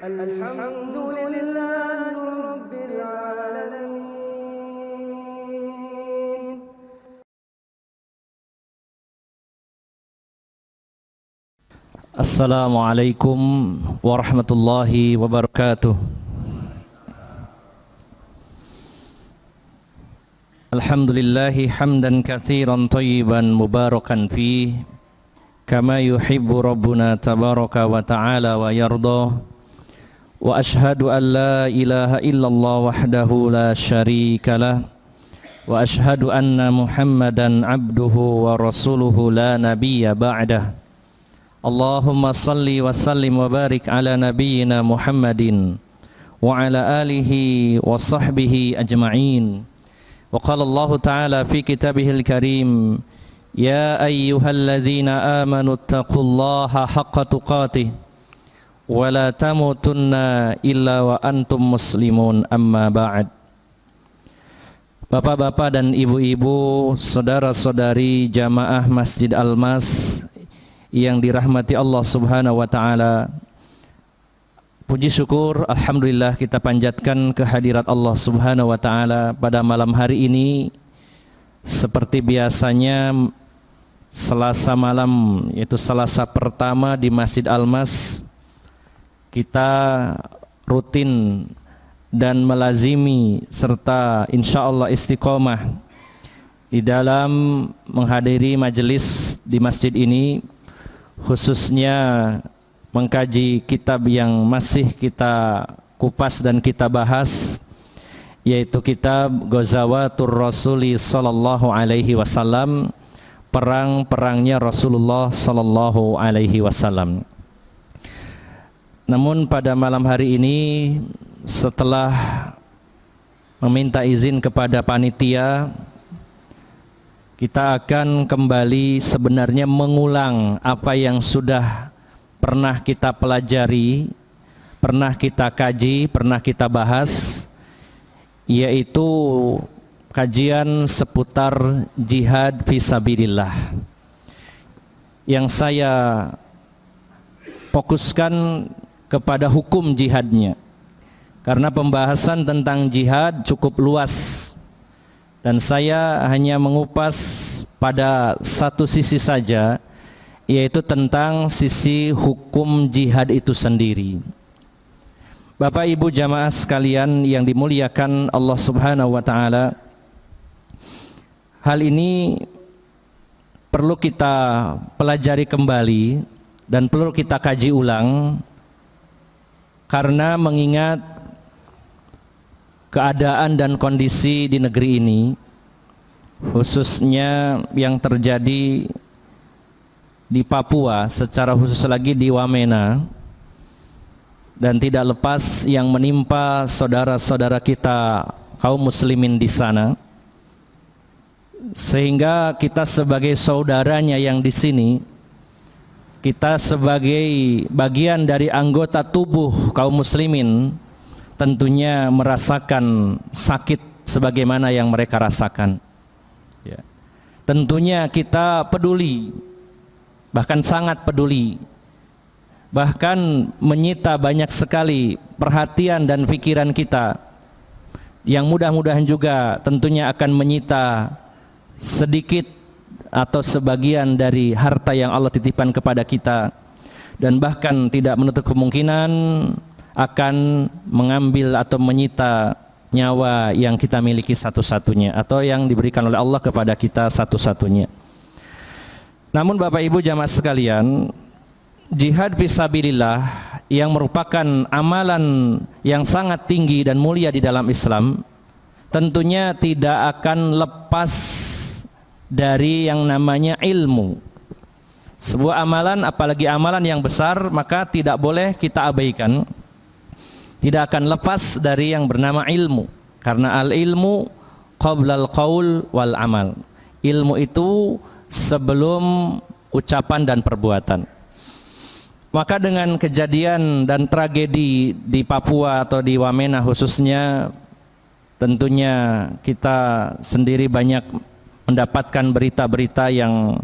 الحمد لله رب العالمين. Assalamualaikum warahmatullahi wabarakatuh. Alhamdulillahi hamdan katsiran thayyiban mubarakan fih kama yuhibbu rabbuna tabaraka wa ta'ala wa yarda. Wa ashhadu an la ilaha illallah wahdahu la syarika lah wa ashhadu anna Muhammadan abduhu wa rasuluhu la nabiyya ba'dah. Allahumma salli wa sallim wa barik ala nabiyyina Muhammadin wa ala alihi wa sahbihi ajma'in. Wa qala Allah ta'ala fi kitabihil karim, ya ayyuhalladzina amanu taqullaha haqqa tuqatih wa la tamutunna illa wa antum muslimun, amma ba'd. Bapak-bapak dan ibu-ibu, saudara-saudari jamaah Masjid Al-Mas yang dirahmati Allah Subhanahu wa taala, puji syukur alhamdulillah kita panjatkan kehadirat Allah Subhanahu wa taala pada malam hari ini. Seperti biasanya Selasa malam, yaitu Selasa pertama di Masjid Al-Mas, kita rutin dan melazimi serta insya Allah istiqomah di dalam menghadiri majelis di masjid ini, khususnya mengkaji kitab yang masih kita kupas dan kita bahas, yaitu kitab Ghazawatur Rasuli sallallahu alaihi wasallam, perang-perangnya Rasulullah sallallahu alaihi wasallam. Namun pada malam hari ini, setelah meminta izin kepada panitia, kita akan kembali sebenarnya mengulang apa yang sudah pernah kita pelajari, pernah kita kaji, pernah kita bahas, yaitu kajian seputar jihad fisabilillah. Yang saya fokuskan kepada hukum jihadnya, karena pembahasan tentang jihad cukup luas dan saya hanya mengupas pada satu sisi saja, yaitu tentang sisi hukum jihad itu sendiri. Bapak Ibu jamaah sekalian yang dimuliakan Allah Subhanahu wa taala, hal ini perlu kita pelajari kembali dan perlu kita kaji ulang, karena mengingat keadaan dan kondisi di negeri ini, khususnya yang terjadi di Papua, secara khusus lagi di Wamena, dan tidak lepas yang menimpa saudara-saudara kita kaum muslimin di sana, sehingga kita sebagai saudaranya yang di sini, kita sebagai bagian dari anggota tubuh kaum muslimin, tentunya merasakan sakit sebagaimana yang mereka rasakan. Ya. Tentunya kita peduli, bahkan sangat peduli, bahkan menyita banyak sekali perhatian dan pikiran kita, yang mudah-mudahan juga tentunya akan menyita sedikit atau sebagian dari harta yang Allah titipkan kepada kita, dan bahkan tidak menutup kemungkinan akan mengambil atau menyita nyawa yang kita miliki satu-satunya, atau yang diberikan oleh Allah kepada kita satu-satunya. Namun Bapak Ibu jamaah sekalian, jihad fisabilillah yang merupakan amalan yang sangat tinggi dan mulia di dalam Islam, tentunya tidak akan lepas dari yang namanya ilmu. Sebuah amalan, apalagi amalan yang besar, maka tidak boleh kita abaikan, tidak akan lepas dari yang bernama ilmu, karena al-ilmu qablal qaul wal amal. Ilmu itu sebelum ucapan dan perbuatan. Maka dengan kejadian dan tragedi di Papua atau di Wamena khususnya, tentunya kita sendiri banyak mendapatkan berita-berita yang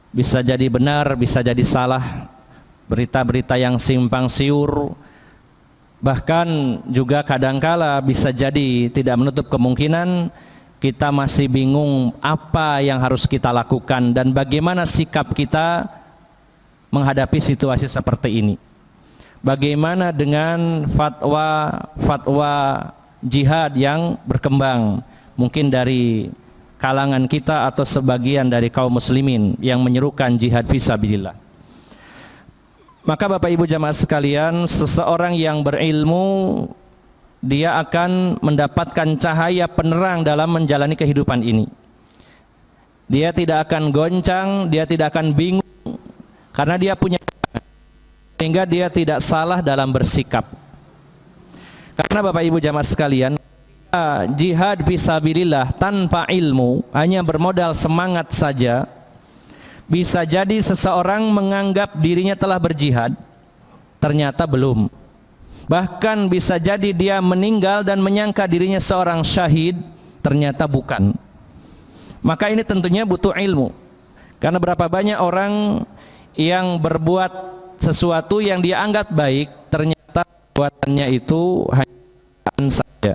bisa jadi benar, bisa jadi salah, berita-berita yang simpang siur, Bahkan juga kadangkala bisa jadi tidak menutup kemungkinan kita masih bingung apa yang harus kita lakukan dan bagaimana sikap kita menghadapi situasi seperti ini. Bagaimana dengan fatwa jihad yang berkembang, mungkin dari kalangan kita atau sebagian dari kaum muslimin yang menyerukan jihad fisabilillah. Maka Bapak Ibu jamaah sekalian, seseorang yang berilmu dia akan mendapatkan cahaya penerang dalam menjalani kehidupan ini. Dia tidak akan goncang, dia tidak akan bingung karena dia punya, sehingga dia tidak salah dalam bersikap. Karena Bapak Ibu jamaah sekalian, jihad fisabilillah tanpa ilmu, hanya bermodal semangat saja, bisa jadi seseorang menganggap dirinya telah berjihad, ternyata belum. Bahkan bisa jadi dia meninggal dan menyangka dirinya seorang syahid, ternyata bukan. Maka ini tentunya butuh ilmu. Karena berapa banyak orang yang berbuat sesuatu yang dia anggap baik, ternyata perbuatannya itu hanya saja,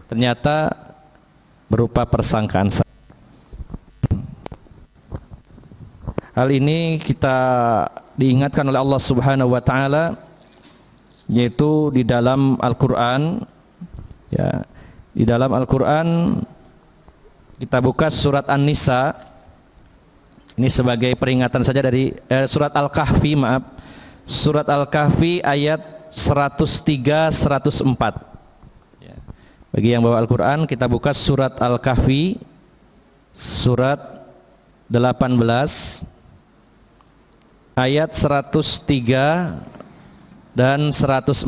ternyata berupa persangkaan saja. Hal ini kita diingatkan oleh Allah Subhanahu wa taala, yaitu di dalam Al-Qur'an, ya. Di dalam Al-Qur'an kita buka surat An-Nisa. Ini sebagai peringatan saja dari surat Al-Kahfi, maaf. Surat Al-Kahfi ayat 103 104. Ya. Bagi yang bawa Al-Qur'an, kita buka surat Al-Kahfi surat 18 ayat 103 dan 104.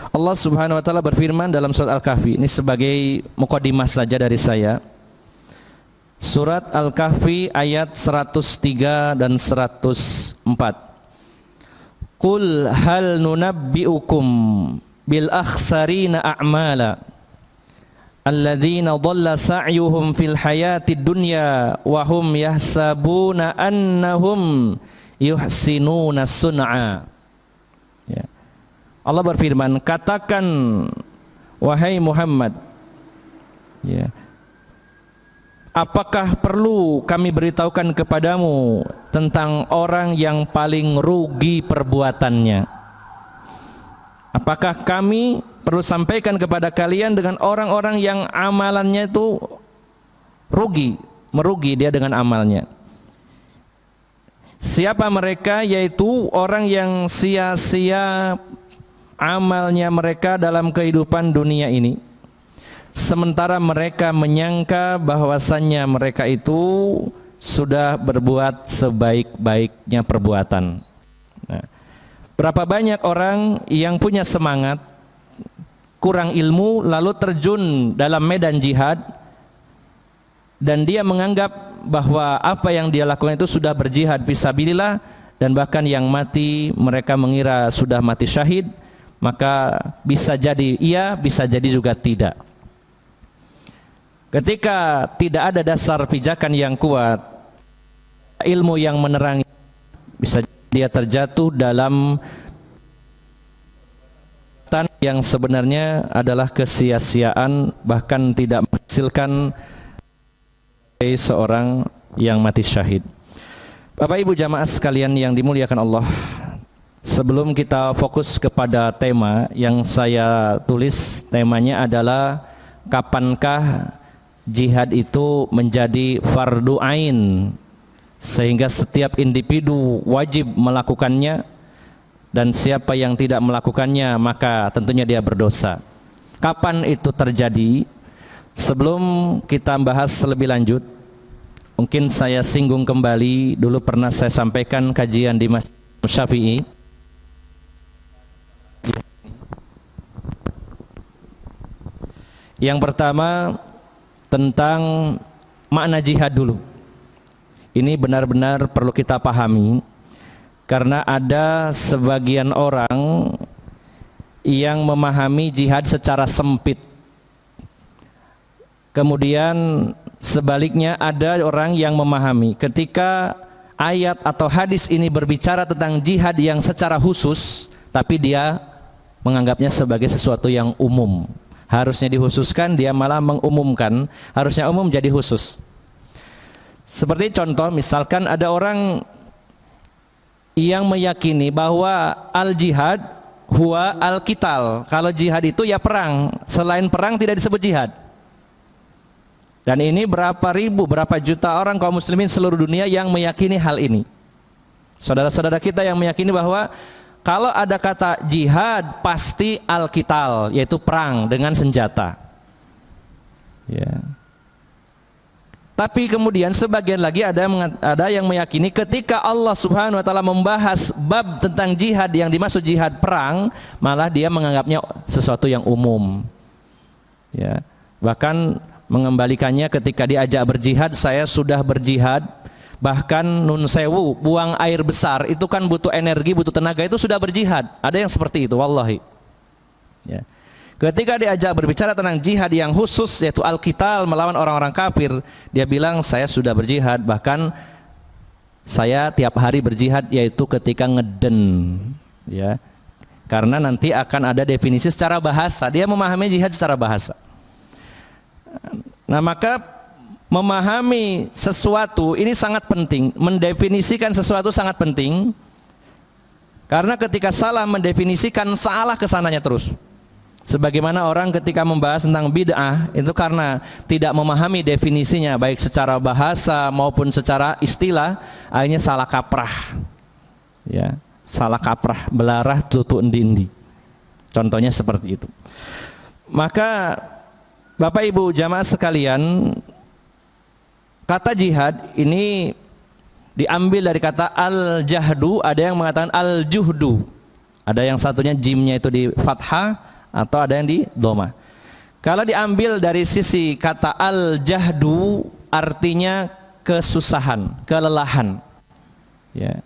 Allah Subhanahu wa taala berfirman dalam surat Al-Kahfi, ini sebagai mukadimah saja dari saya. Surat Al-Kahfi ayat 103 dan 104. Qul hal nunabbi'ukum bil akhsarina a'mala alladzina dhalla sa'yuhum fil hayatid dunya wa hum yahsabuna annahum yuhsinuna sun'a. Ya. Allah berfirman, katakan wahai Muhammad, ya, apakah perlu kami beritahukan kepadamu tentang orang yang paling rugi perbuatannya? Apakah kami perlu sampaikan kepada kalian dengan orang-orang yang amalannya itu merugi dia dengan amalnya? Siapa mereka? Yaitu orang yang sia-sia amalnya mereka dalam kehidupan dunia ini, sementara mereka menyangka bahwasannya mereka itu sudah berbuat sebaik-baiknya perbuatan. Nah, berapa banyak orang yang punya semangat, kurang ilmu, lalu terjun dalam medan jihad, dan dia menganggap bahwa apa yang dia lakukan itu sudah berjihad fisabilillah, dan bahkan yang mati mereka mengira sudah mati syahid. Maka bisa jadi iya, bisa jadi juga tidak. Ketika tidak ada dasar pijakan yang kuat, ilmu yang menerangi, bisa dia terjatuh dalam yang sebenarnya adalah kesia-siaan, bahkan tidak menghasilkan seorang yang mati syahid. Bapak Ibu jamaah sekalian yang dimuliakan Allah, sebelum kita fokus kepada tema yang saya tulis, temanya adalah kapankah jihad itu menjadi fardu ain, sehingga setiap individu wajib melakukannya, dan siapa yang tidak melakukannya maka tentunya dia berdosa. Kapan itu terjadi? Sebelum kita bahas lebih lanjut, mungkin saya singgung kembali, dulu pernah saya sampaikan kajian di Masjid Syafi'i. Yang pertama tentang makna jihad dulu. Ini benar-benar perlu kita pahami, karena ada sebagian orang yang memahami jihad secara sempit, kemudian sebaliknya ada orang yang memahami ketika ayat atau hadis ini berbicara tentang jihad yang secara khusus, tapi dia menganggapnya sebagai sesuatu yang umum. Harusnya dikhususkan, dia malah mengumumkan. Harusnya umum jadi khusus. Seperti contoh, misalkan ada orang yang meyakini bahwa al-jihad huwa al-qital. Kalau jihad itu ya perang, selain perang tidak disebut jihad. Dan ini berapa ribu, berapa juta orang kaum muslimin seluruh dunia yang meyakini hal ini. Saudara-saudara kita yang meyakini bahwa kalau ada kata jihad pasti al-qital, yaitu perang dengan senjata. Ya. Tapi kemudian sebagian lagi ada yang meyakini ketika Allah Subhanahu wa taala membahas bab tentang jihad yang dimaksud jihad perang, malah dia menganggapnya sesuatu yang umum. Ya. Bahkan mengembalikannya ketika diajak berjihad, saya sudah berjihad, bahkan nun sewu, buang air besar itu kan butuh energi, butuh tenaga, itu sudah berjihad. Ada yang seperti itu, wallahi. Ya. Ketika diajak berbicara tentang jihad yang khusus, yaitu al-qital, melawan orang-orang kafir, dia bilang saya sudah berjihad, bahkan saya tiap hari berjihad, yaitu ketika ngeden. Ya. Karena nanti akan ada definisi secara bahasa, dia memahami jihad secara bahasa. Nah, maka memahami sesuatu ini sangat penting, mendefinisikan sesuatu sangat penting, karena ketika salah mendefinisikan, salah kesananya terus. Sebagaimana orang ketika membahas tentang bid'ah itu karena tidak memahami definisinya baik secara bahasa maupun secara istilah, akhirnya salah kaprah. Ya, salah kaprah, belarah tutu endi-endi. Contohnya seperti itu. Maka Bapak Ibu jamaah sekalian, kata jihad ini diambil dari kata al-jahdu, ada yang mengatakan al-juhdu. Ada yang satunya jimnya itu di fathah atau ada yang di dhamma. Kalau diambil dari sisi kata al-jahdu, artinya kesusahan, kelelahan. Ya.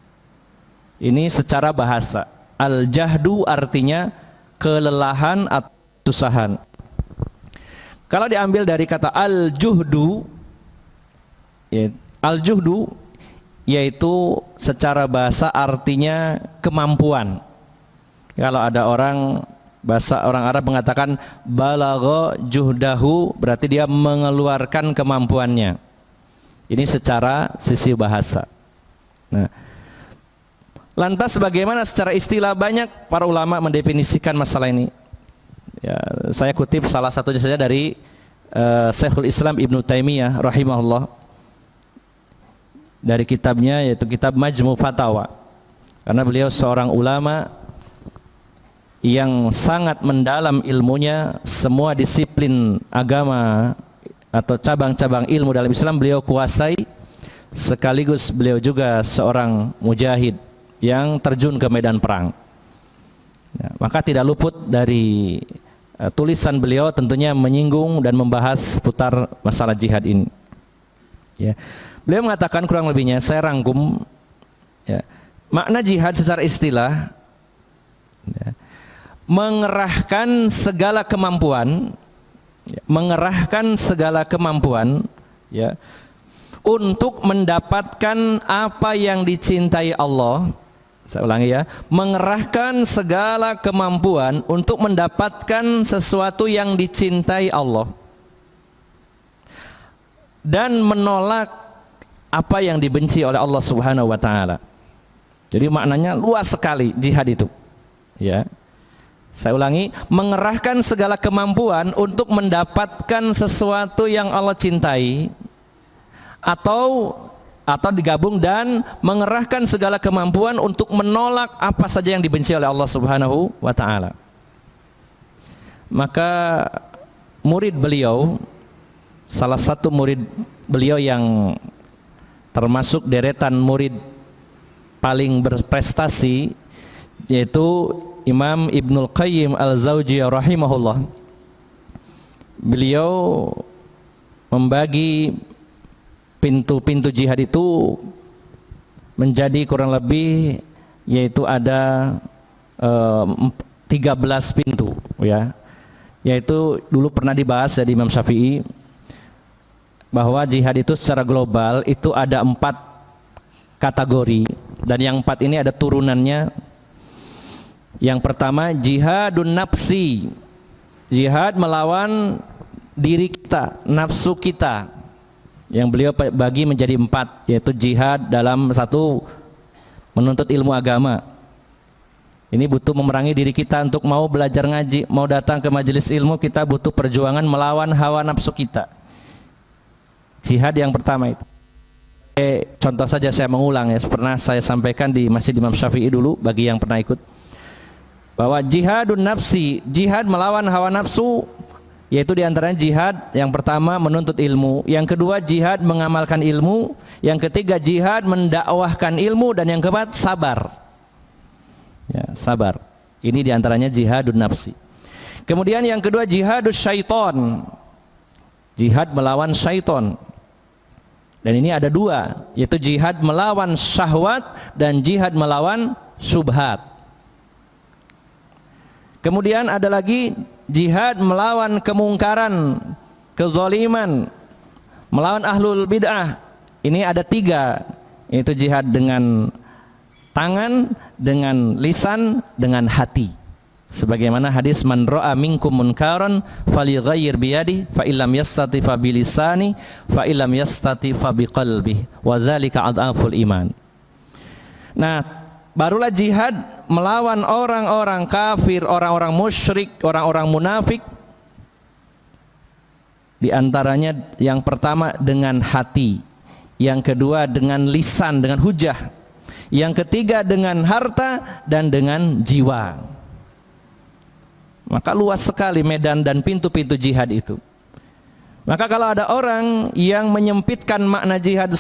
Ini secara bahasa. Al-jahdu artinya kelelahan atau kesusahan. Kalau diambil dari kata al-juhdu, ya, al-juhdu yaitu secara bahasa artinya kemampuan. Kalau ada orang, bahasa orang Arab mengatakan balagha juhdahu, berarti dia mengeluarkan kemampuannya. Ini secara sisi bahasa. Nah, lantas bagaimana secara istilah? Banyak para ulama mendefinisikan masalah ini. Ya, saya kutip salah satunya saja dari Syekhul Islam Ibnu Taimiyah rahimahullah, dari kitabnya yaitu kitab Majmu' Fatawa. Karena beliau seorang ulama yang sangat mendalam ilmunya, semua disiplin agama atau cabang-cabang ilmu dalam Islam beliau kuasai, sekaligus beliau juga seorang mujahid yang terjun ke medan perang. Ya, maka tidak luput dari tulisan beliau tentunya menyinggung dan membahas seputar masalah jihad ini. Ya. Beliau mengatakan kurang lebihnya, saya rangkum, ya, makna jihad secara istilah, ya, mengerahkan segala kemampuan, ya, mengerahkan segala kemampuan, ya, untuk mendapatkan apa yang dicintai Allah. Saya ulangi ya, mengerahkan segala kemampuan untuk mendapatkan sesuatu yang dicintai Allah dan menolak apa yang dibenci oleh Allah Subhanahu wa taala. Jadi maknanya luas sekali jihad itu. Ya. Saya ulangi, mengerahkan segala kemampuan untuk mendapatkan sesuatu yang Allah cintai, atau digabung dan mengerahkan segala kemampuan untuk menolak apa saja yang dibenci oleh Allah Subhanahu wa taala. Maka murid beliau, salah satu murid beliau yang termasuk deretan murid paling berprestasi, yaitu Imam Ibnul Qayyim Al-Zawjiyah rahimahullah. Beliau membagi pintu-pintu jihad itu menjadi kurang lebih, yaitu ada 13 pintu, ya. Yaitu dulu pernah dibahas dari Imam Syafi'i. bahwa jihad itu secara global itu ada 4 kategori, dan yang 4 ini ada turunannya. Yang pertama jihadun nafsi, jihad melawan diri kita, nafsu kita, yang beliau bagi menjadi 4, yaitu jihad dalam satu menuntut ilmu agama. Ini butuh memerangi diri kita untuk mau belajar ngaji, mau datang ke majelis ilmu, kita butuh perjuangan melawan hawa nafsu kita. Jihad yang pertama itu. Contoh saja saya mengulang ya, pernah saya sampaikan di Masjid Imam Syafi'i dulu bagi yang pernah ikut, bahwa jihadun nafsi, jihad melawan hawa nafsu, yaitu diantaranya jihad yang pertama menuntut ilmu, yang kedua jihad mengamalkan ilmu, yang ketiga jihad mendakwahkan ilmu, dan yang keempat sabar. Ya, sabar. Ini diantaranya jihadun nafsi. Kemudian yang kedua jihadus syaiton, jihad melawan syaiton. Dan ini ada 2, yaitu jihad melawan syahwat dan jihad melawan syubhat. Kemudian ada lagi jihad melawan kemungkaran, kezaliman, melawan ahlul bid'ah. Ini ada 3, yaitu jihad dengan tangan, dengan lisan, dengan hati. Sebagaimana hadis man ra'a minkum munkaran falyughayyir biyadihi fa illam yastati fa bilisani fa illam yastati fa biqalbihi wa dzalika adhaful iman. Nah, barulah jihad melawan orang-orang kafir, orang-orang musyrik, orang-orang munafik. Di antaranya yang pertama dengan hati, yang kedua dengan lisan, dengan hujah, yang ketiga dengan harta dan dengan jiwa. Maka luas sekali medan dan pintu-pintu jihad itu. Maka kalau ada orang yang menyempitkan makna jihad,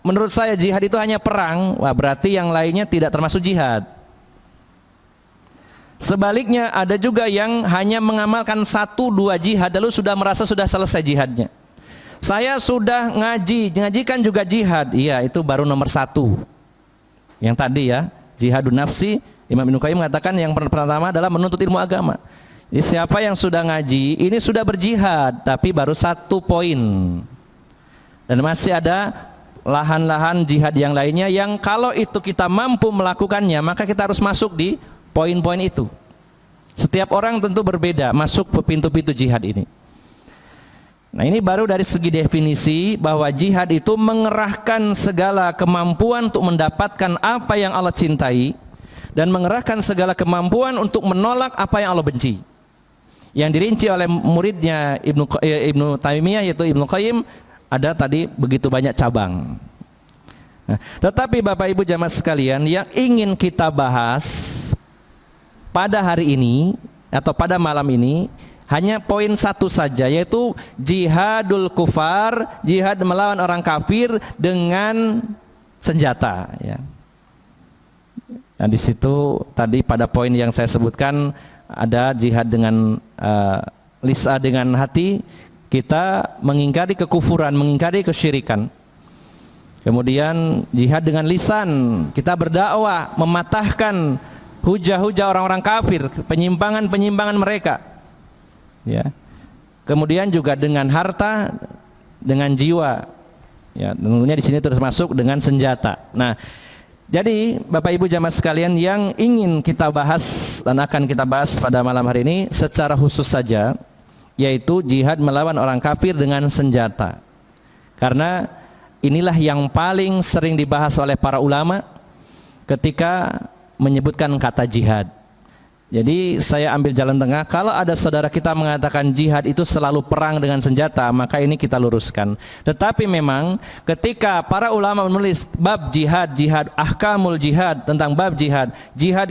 menurut saya jihad itu hanya perang, wah berarti yang lainnya tidak termasuk jihad. Sebaliknya ada juga yang hanya mengamalkan 1-2 jihad lalu sudah merasa sudah selesai jihadnya. Saya sudah ngaji kan juga jihad. Iya, itu baru nomor 1. Yang tadi ya, jihadun nafsi, Imam Ibnu Qayyim mengatakan yang pertama adalah menuntut ilmu agama. Jadi siapa yang sudah ngaji, ini sudah berjihad, tapi baru 1 poin. Dan masih ada lahan-lahan jihad yang lainnya yang kalau itu kita mampu melakukannya, maka kita harus masuk di poin-poin itu. Setiap orang tentu berbeda masuk ke pintu-pintu jihad ini. Nah, ini baru dari segi definisi bahwa jihad itu mengerahkan segala kemampuan untuk mendapatkan apa yang Allah cintai dan mengerahkan segala kemampuan untuk menolak apa yang Allah benci. Yang dirinci oleh muridnya Ibnu Taimiyah yaitu Ibnu Qayyim, ada tadi begitu banyak cabang. Nah, tetapi Bapak Ibu jamaah sekalian, yang ingin kita bahas pada hari ini atau pada malam ini hanya poin 1 saja, yaitu jihadul kufar, jihad melawan orang kafir dengan senjata ya. Nah, di situ tadi pada poin yang saya sebutkan ada jihad dengan lisan, dengan hati, kita mengingkari kekufuran, mengingkari kesyirikan. Kemudian jihad dengan lisan, kita berdakwah, mematahkan hujah-hujah orang-orang kafir, penyimpangan-penyimpangan mereka. Ya. Kemudian juga dengan harta, dengan jiwa. Ya, tentunya di sini termasuk dengan senjata. Nah, jadi Bapak Ibu jamaah sekalian, yang ingin kita bahas dan akan kita bahas pada malam hari ini secara khusus saja, yaitu jihad melawan orang kafir dengan senjata. Karena inilah yang paling sering dibahas oleh para ulama ketika menyebutkan kata jihad. Jadi saya ambil jalan tengah. Kalau ada saudara kita mengatakan jihad itu selalu perang dengan senjata, maka ini kita luruskan. Tetapi memang ketika para ulama menulis bab jihad, ahkamul jihad, tentang bab jihad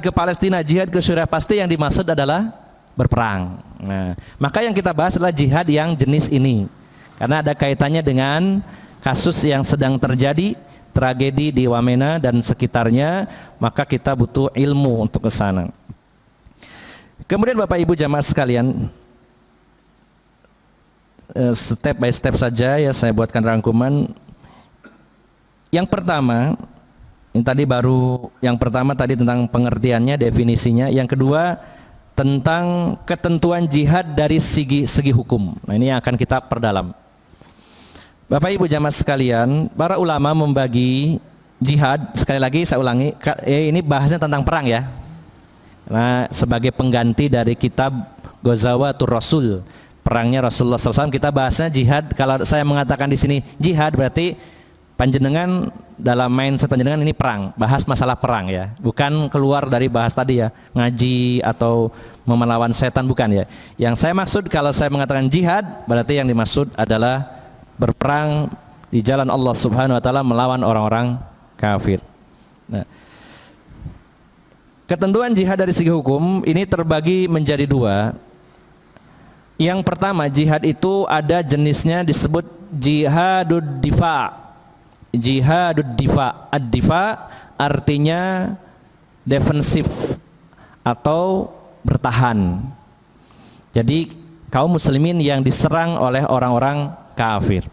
ke Palestina, jihad ke Suriah, pasti yang dimaksud adalah berperang. Nah, maka yang kita bahas adalah jihad yang jenis ini, karena ada kaitannya dengan kasus yang sedang terjadi, tragedi di Wamena dan sekitarnya, maka kita butuh ilmu untuk ke sana. Kemudian Bapak Ibu jamaah sekalian, step by step saja ya saya buatkan rangkuman. Yang pertama, yang pertama tadi tentang pengertiannya, definisinya. Yang kedua tentang ketentuan jihad dari segi hukum. Nah, ini yang akan kita perdalam. Bapak Ibu jamaah sekalian, para ulama membagi jihad, sekali lagi saya ulangi, ini bahasnya tentang perang ya. Nah, sebagai pengganti dari kitab Ghazawatur Rasul, perangnya Rasulullah SAW, kita bahasnya jihad. Kalau saya mengatakan di sini jihad, berarti panjenengan dalam mindset panjenengan ini perang, bahas masalah perang ya, bukan keluar dari bahas tadi ya, ngaji atau melawan setan, bukan ya. Yang saya maksud kalau saya mengatakan jihad, berarti yang dimaksud adalah berperang di jalan Allah Subhanahu wa taala melawan orang-orang kafir. Nah, ketentuan jihad dari segi hukum ini terbagi menjadi dua. Yang pertama, jihad itu ada jenisnya disebut jihadud difa. Jihadud difa. Ad-difa artinya defensif atau bertahan. Jadi kaum muslimin yang diserang oleh orang-orang kafir.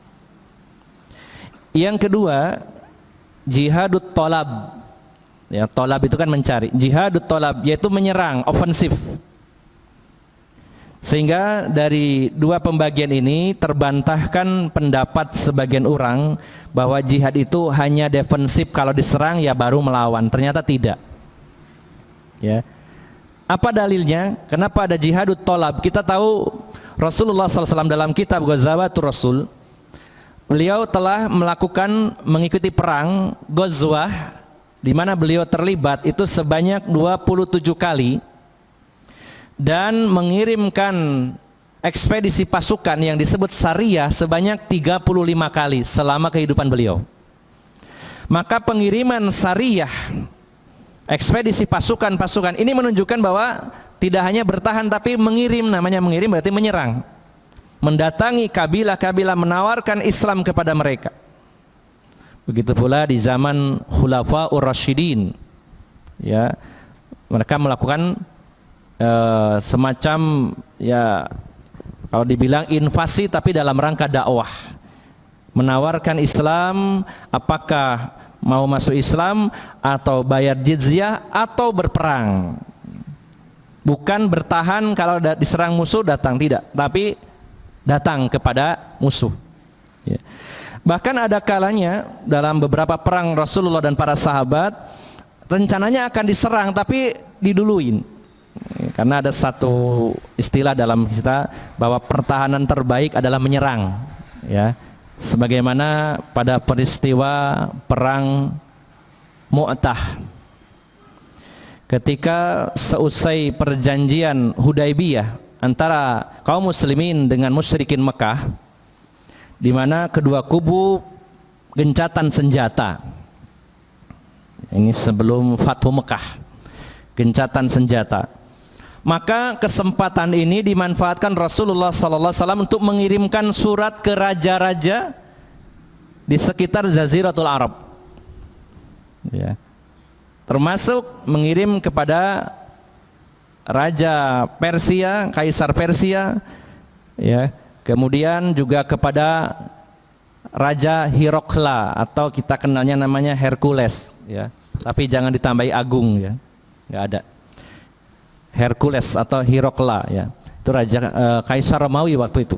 Yang kedua, jihadut tolab. Ya, tolab itu kan mencari. Jihadut tolab yaitu menyerang, ofensif. Sehingga dari dua pembagian ini terbantahkan pendapat sebagian orang bahwa jihad itu hanya defensif, kalau diserang ya baru melawan. Ternyata tidak. Ya. Apa dalilnya? Kenapa ada jihadut tolab? Kita tahu Rasulullah SAW dalam kitab Ghazawatur Rasul, beliau telah mengikuti perang Ghazwah di mana beliau terlibat itu sebanyak 27 kali dan mengirimkan ekspedisi pasukan yang disebut Sariyah sebanyak 35 kali selama kehidupan beliau. Maka pengiriman Sariyah, ekspedisi pasukan-pasukan ini menunjukkan bahwa tidak hanya bertahan tapi mengirim. Namanya mengirim berarti menyerang, mendatangi kabilah-kabilah, menawarkan Islam kepada mereka. Begitu pula di zaman Khulafaur Rasyidin, ya, mereka melakukan semacam, ya, kalau dibilang invasi tapi dalam rangka dakwah, menawarkan Islam, apakah mau masuk Islam atau bayar jizyah atau berperang. Bukan bertahan kalau diserang musuh datang, tidak, tapi datang kepada musuh. Ya. Bahkan ada kalanya dalam beberapa perang Rasulullah dan para sahabat rencananya akan diserang tapi diduluin. Karena ada satu istilah dalam kita bahwa pertahanan terbaik adalah menyerang, ya. Sebagaimana pada peristiwa perang Mu'tah, ketika seusai perjanjian Hudaibiyah antara kaum muslimin dengan musyrikin Mekah, di mana kedua kubu gencatan senjata. Ini sebelum Fathu Mekah, gencatan senjata. Maka kesempatan ini dimanfaatkan Rasulullah SAW untuk mengirimkan surat ke raja-raja di sekitar Jaziratul Arab, ya. Termasuk mengirim kepada Raja Persia, Kaisar Persia, ya. Kemudian juga kepada Raja Hirokla atau kita kenalnya namanya Hercules, ya. Tapi jangan ditambahi agung, ya. Nggak ada. Hercules atau Hirokla, ya. Itu Raja Kaisar Romawi waktu itu.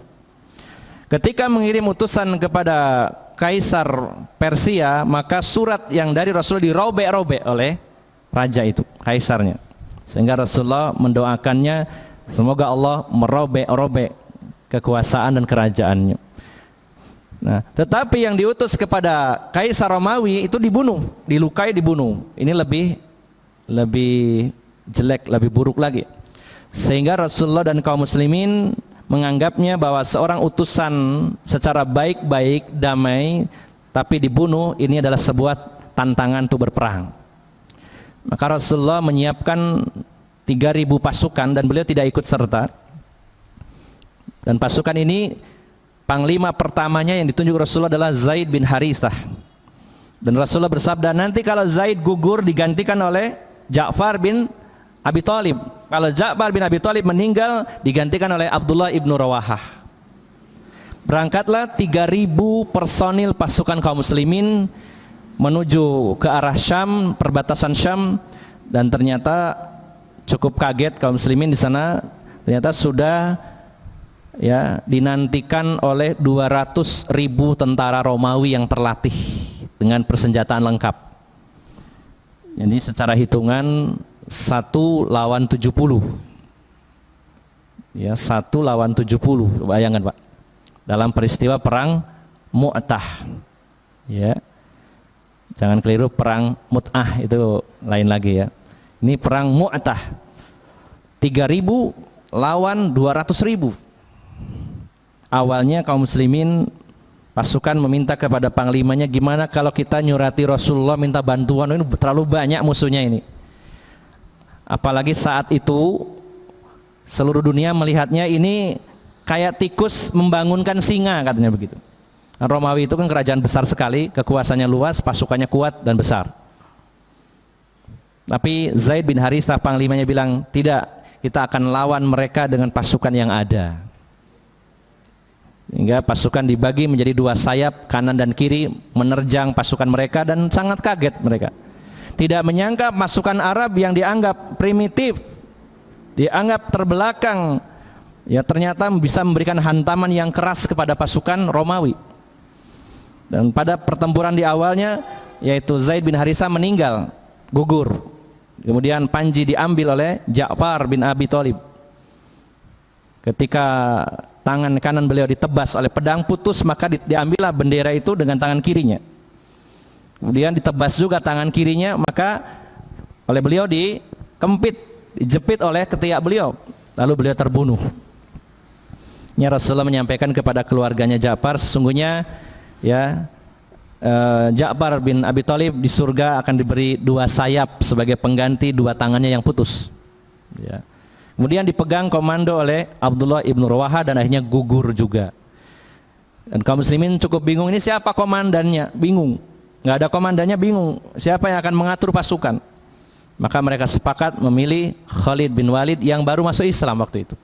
Ketika mengirim utusan kepada Kaisar Persia, maka surat yang dari Rasul dirobek-robek oleh raja itu, kaisarnya. Sehingga Rasulullah mendoakannya, semoga Allah merobek-robek kekuasaan dan kerajaannya. Nah, tetapi yang diutus kepada Kaisar Romawi itu dibunuh, dilukai, dibunuh. Ini lebih jelek, lebih buruk lagi. Sehingga Rasulullah dan kaum muslimin menganggapnya bahwa seorang utusan secara baik-baik, damai, tapi dibunuh, ini adalah sebuah tantangan untuk berperang. Maka Rasulullah menyiapkan 3.000 pasukan dan beliau tidak ikut serta. Dan pasukan ini panglima pertamanya yang ditunjuk Rasulullah adalah Zaid bin Harithah. Dan Rasulullah bersabda, nanti kalau Zaid gugur digantikan oleh Ja'far bin Abi Thalib. Kalau Ja'far bin Abi Thalib meninggal digantikan oleh Abdullah ibnu Rawahah. Berangkatlah 3.000 personil pasukan kaum muslimin menuju ke arah Syam, perbatasan Syam, dan ternyata cukup kaget kaum muslimin di sana. Ternyata sudah ya dinantikan oleh 200.000 tentara Romawi yang terlatih dengan persenjataan lengkap. Jadi secara hitungan 1 lawan 70. Ya, 1 lawan 70. Bayangkan, Pak. Dalam peristiwa perang Mu'tah. Ya. Jangan keliru, perang Mut'ah itu lain lagi ya. Ini perang Mu'tah. 3.000 lawan 200.000. Awalnya kaum muslimin pasukan meminta kepada panglimanya, gimana kalau kita nyurati Rasulullah minta bantuan, ini terlalu banyak musuhnya ini. Apalagi saat itu seluruh dunia melihatnya ini kayak tikus membangunkan singa, katanya begitu. Romawi itu kan kerajaan besar sekali, kekuasaannya luas, pasukannya kuat dan besar. Tapi Zaid bin Harithah panglimanya bilang, tidak, kita akan lawan mereka dengan pasukan yang ada. Hingga pasukan dibagi menjadi 2 sayap, kanan dan kiri, menerjang pasukan mereka, dan sangat kaget mereka. Tidak menyangka pasukan Arab yang dianggap primitif, dianggap terbelakang, ya ternyata bisa memberikan hantaman yang keras kepada pasukan Romawi. Dan pada pertempuran di awalnya, yaitu Zaid bin Harithah meninggal, gugur. Kemudian panji diambil oleh Ja'far bin Abi Thalib. Ketika tangan kanan beliau ditebas oleh pedang putus, maka diambillah bendera itu dengan tangan kirinya. Kemudian ditebas juga tangan kirinya, maka oleh beliau dikempit, dijepit oleh ketiak beliau, lalu beliau terbunuh. Rasulullah menyampaikan kepada keluarganya Ja'far, sesungguhnya ya Ja'far bin Abi Thalib di surga akan diberi 2 sayap sebagai pengganti 2 tangannya yang putus. Ya. Kemudian dipegang komando oleh Abdullah ibnu Rawaha dan akhirnya gugur juga. Dan kaum muslimin cukup bingung, ini siapa komandannya? Bingung. Nggak ada komandannya, bingung. Siapa yang akan mengatur pasukan? Maka mereka sepakat memilih Khalid bin Walid yang baru masuk Islam waktu itu.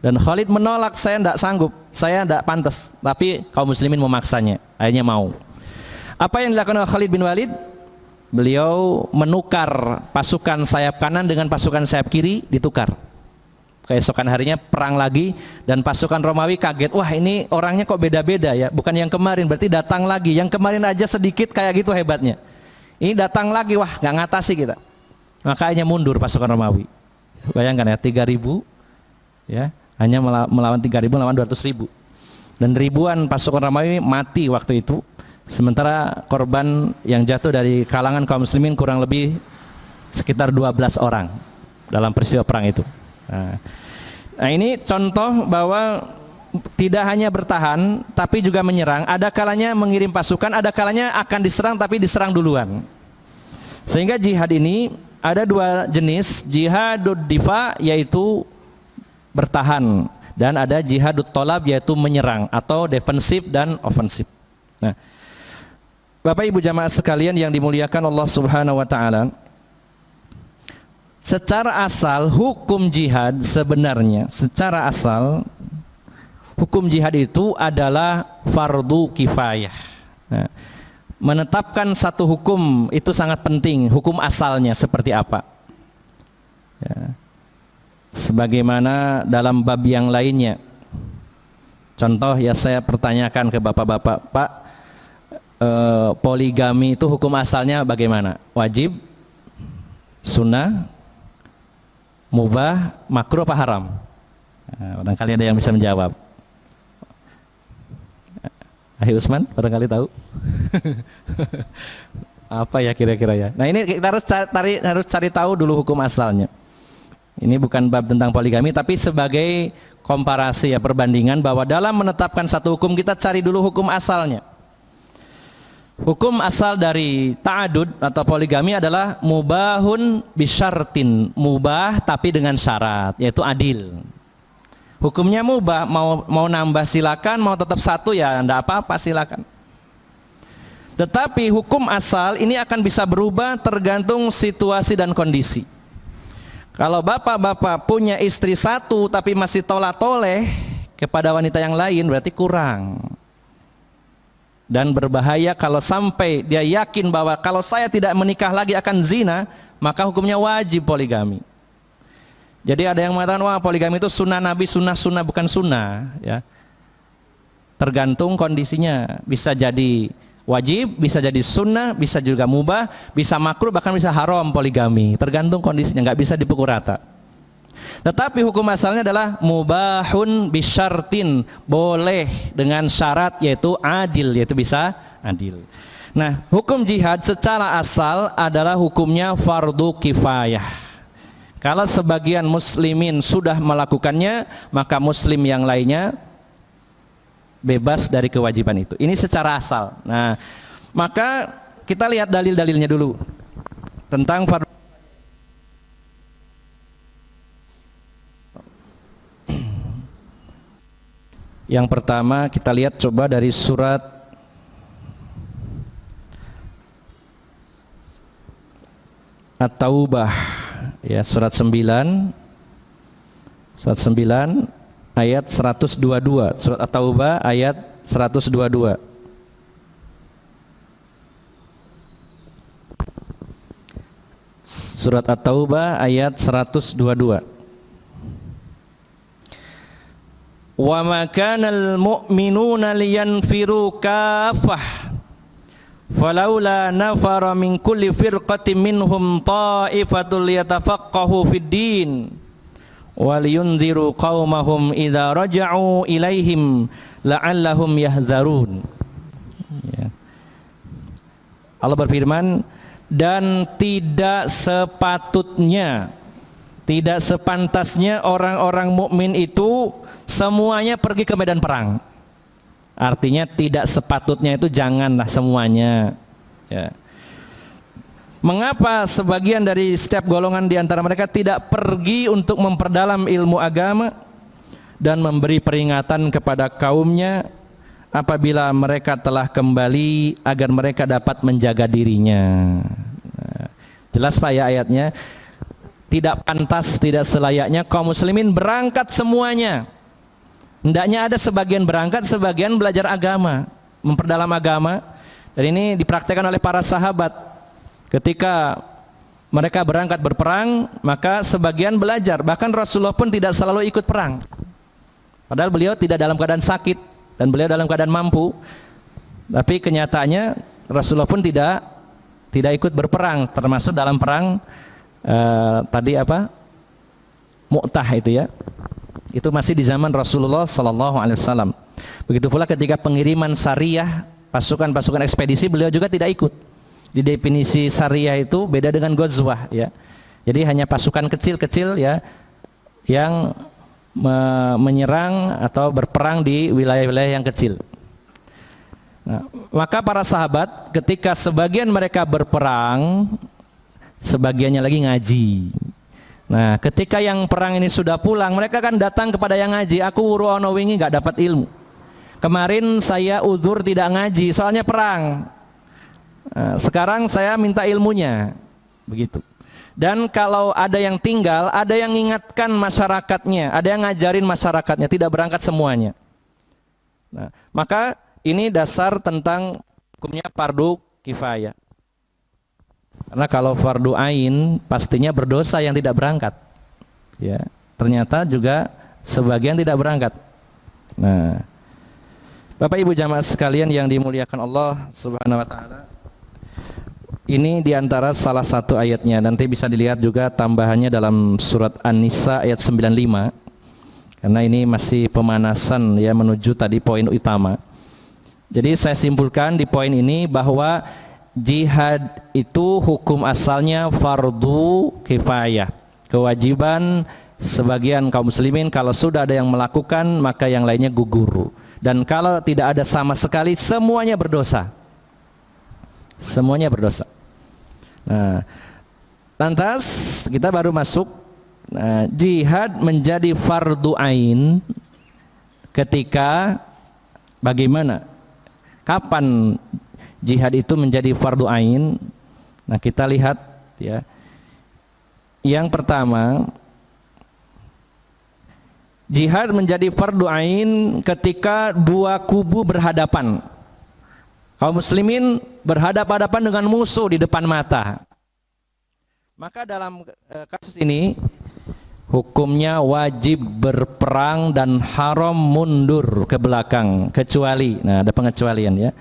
Dan Khalid menolak, saya tidak sanggup, saya tidak pantas. Tapi kaum muslimin memaksanya, akhirnya mau. Apa yang dilakukan oleh Khalid bin Walid? Beliau menukar pasukan sayap kanan dengan pasukan sayap kiri, ditukar. Keesokan harinya perang lagi, dan pasukan Romawi kaget, wah ini orangnya kok beda-beda ya, bukan yang kemarin, berarti datang lagi. Yang kemarin aja sedikit kayak gitu hebatnya, ini datang lagi, wah nggak ngatasi kita. Makanya mundur pasukan Romawi. Bayangkan ya, 3.000 ya, hanya melawan 3.000 melawan 200.000, dan ribuan pasukan Romawi mati waktu itu. Sementara korban yang jatuh dari kalangan kaum muslimin kurang lebih sekitar 12 orang dalam peristiwa perang itu. Nah ini contoh bahwa tidak hanya bertahan tapi juga menyerang. Ada kalanya mengirim pasukan, ada kalanya akan diserang tapi diserang duluan. Sehingga jihad ini ada 2 jenis, jihadud difa yaitu bertahan, dan ada jihadut tolab yaitu menyerang atau defensif dan ofensif. Nah, Bapak Ibu jamaah sekalian yang dimuliakan Allah Subhanahu wa taala, secara asal hukum jihad sebenarnya, secara asal hukum jihad itu adalah fardu kifayah. Nah, menetapkan satu hukum itu sangat penting, hukum asalnya seperti apa ya. Sebagaimana dalam bab yang lainnya, contoh ya, saya pertanyakan ke bapak-bapak, Pak, poligami itu hukum asalnya bagaimana? Wajib, sunnah, mubah, makruh apa haram? Nah, barangkali ada yang bisa menjawab. Ahi Usman, barangkali tahu. Apa ya kira-kira ya? Nah ini kita harus cari tahu dulu hukum asalnya. Ini bukan bab tentang poligami, tapi sebagai komparasi ya, perbandingan bahwa dalam menetapkan satu hukum kita cari dulu hukum asalnya. Hukum asal dari ta'adud atau poligami adalah mubahun bisyartin, mubah tapi dengan syarat, yaitu adil. Hukumnya mubah, mau nambah silakan, mau tetap satu ya enggak apa-apa, silakan. Tetapi hukum asal ini akan bisa berubah tergantung situasi dan kondisi. Kalau bapak-bapak punya istri satu tapi masih tolak-toleh kepada wanita yang lain, berarti kurang. Dan berbahaya kalau sampai dia yakin bahwa kalau saya tidak menikah lagi akan zina, maka hukumnya wajib poligami. Jadi ada yang mengatakan wah poligami itu sunnah Nabi, sunnah bukan sunnah, ya. Tergantung kondisinya, bisa jadi wajib, bisa jadi sunnah, bisa juga mubah, bisa makruh, bahkan bisa haram poligami. Tergantung kondisinya, nggak bisa dipukul rata. Tetapi hukum asalnya adalah mubahun bisyartin, boleh dengan syarat yaitu adil, yaitu bisa adil. Nah, hukum jihad secara asal adalah hukumnya fardu kifayah. Kalau sebagian muslimin sudah melakukannya, maka muslim yang lainnya bebas dari kewajiban itu. Ini secara asal. Nah, maka kita lihat dalil-dalilnya dulu tentang fardu. Yang pertama kita lihat coba dari surat At-Taubah, ya, surat 9 ayat 122. Surat At-Taubah ayat 122. Surat At-Taubah ayat 122. Wa ma kanal mu'minuna liyanfiru kaffah falaula nafara min kulli firqatin minhum ta'ifatul yatafaqahu fid din wal yunziru qaumahum idza raja'u ilaihim la'allahum yahdzarun. Ya. Allah berfirman, dan tidak sepatutnya, tidak sepantasnya orang-orang mukmin itu semuanya pergi ke medan perang. Artinya tidak sepatutnya itu janganlah semuanya, ya. Mengapa sebagian dari setiap golongan di antara mereka tidak pergi untuk memperdalam ilmu agama dan memberi peringatan kepada kaumnya apabila mereka telah kembali agar mereka dapat menjaga dirinya. Nah, jelas Pak ya ayatnya. Tidak pantas, tidak selayaknya kaum muslimin berangkat semuanya. Hendaknya ada sebagian berangkat, sebagian belajar agama, memperdalam agama. Dan ini dipraktikkan oleh para sahabat. Ketika mereka berangkat berperang, maka sebagian belajar. Bahkan Rasulullah pun tidak selalu ikut perang. Padahal beliau tidak dalam keadaan sakit dan beliau dalam keadaan mampu. Tapi kenyataannya Rasulullah pun tidak ikut berperang, termasuk dalam perang tadi apa? Mu'tah itu ya. Itu masih di zaman Rasulullah sallallahu alaihi wasallam. Begitu pula ketika pengiriman sariyah, pasukan-pasukan ekspedisi, beliau juga tidak ikut. Di definisi sariyah itu beda dengan ghazwah ya. Jadi hanya pasukan kecil-kecil ya yang menyerang atau berperang di wilayah-wilayah yang kecil. Nah, maka para sahabat ketika sebagian mereka berperang, sebagiannya lagi ngaji. Nah, ketika yang perang ini sudah pulang, mereka kan datang kepada yang ngaji. Aku wuru ono wingi nggak dapat ilmu. Kemarin saya uzur tidak ngaji, soalnya perang. Nah, sekarang saya minta ilmunya, begitu. Dan kalau ada yang tinggal, ada yang ingatkan masyarakatnya, ada yang ngajarin masyarakatnya, tidak berangkat semuanya. Nah, maka ini dasar tentang hukumnya fardu kifayah. Karena kalau fardu ain pastinya berdosa yang tidak berangkat. Ya, ternyata juga sebagian tidak berangkat. Nah, Bapak Ibu jamaah sekalian yang dimuliakan Allah Subhanahu wa taala. Ini diantara salah satu ayatnya. Nanti bisa dilihat juga tambahannya dalam surat An-Nisa ayat 95. Karena ini masih pemanasan ya menuju tadi poin utama. Jadi saya simpulkan di poin ini bahwa jihad itu hukum asalnya fardu kifayah, kewajiban sebagian kaum muslimin. Kalau sudah ada yang melakukan maka yang lainnya gugur, dan kalau tidak ada sama sekali semuanya berdosa, semuanya berdosa. Nah, lantas kita baru masuk. Nah, jihad menjadi fardu ain ketika bagaimana, kapan jihad itu menjadi fardu ain? Nah, kita lihat ya. Yang pertama, jihad menjadi fardu ain ketika dua kubu berhadapan. Kaum muslimin berhadapan-hadapan dengan musuh di depan mata. Maka dalam kasus ini hukumnya wajib berperang dan haram mundur ke belakang kecuali, nah ada pengecualian ya.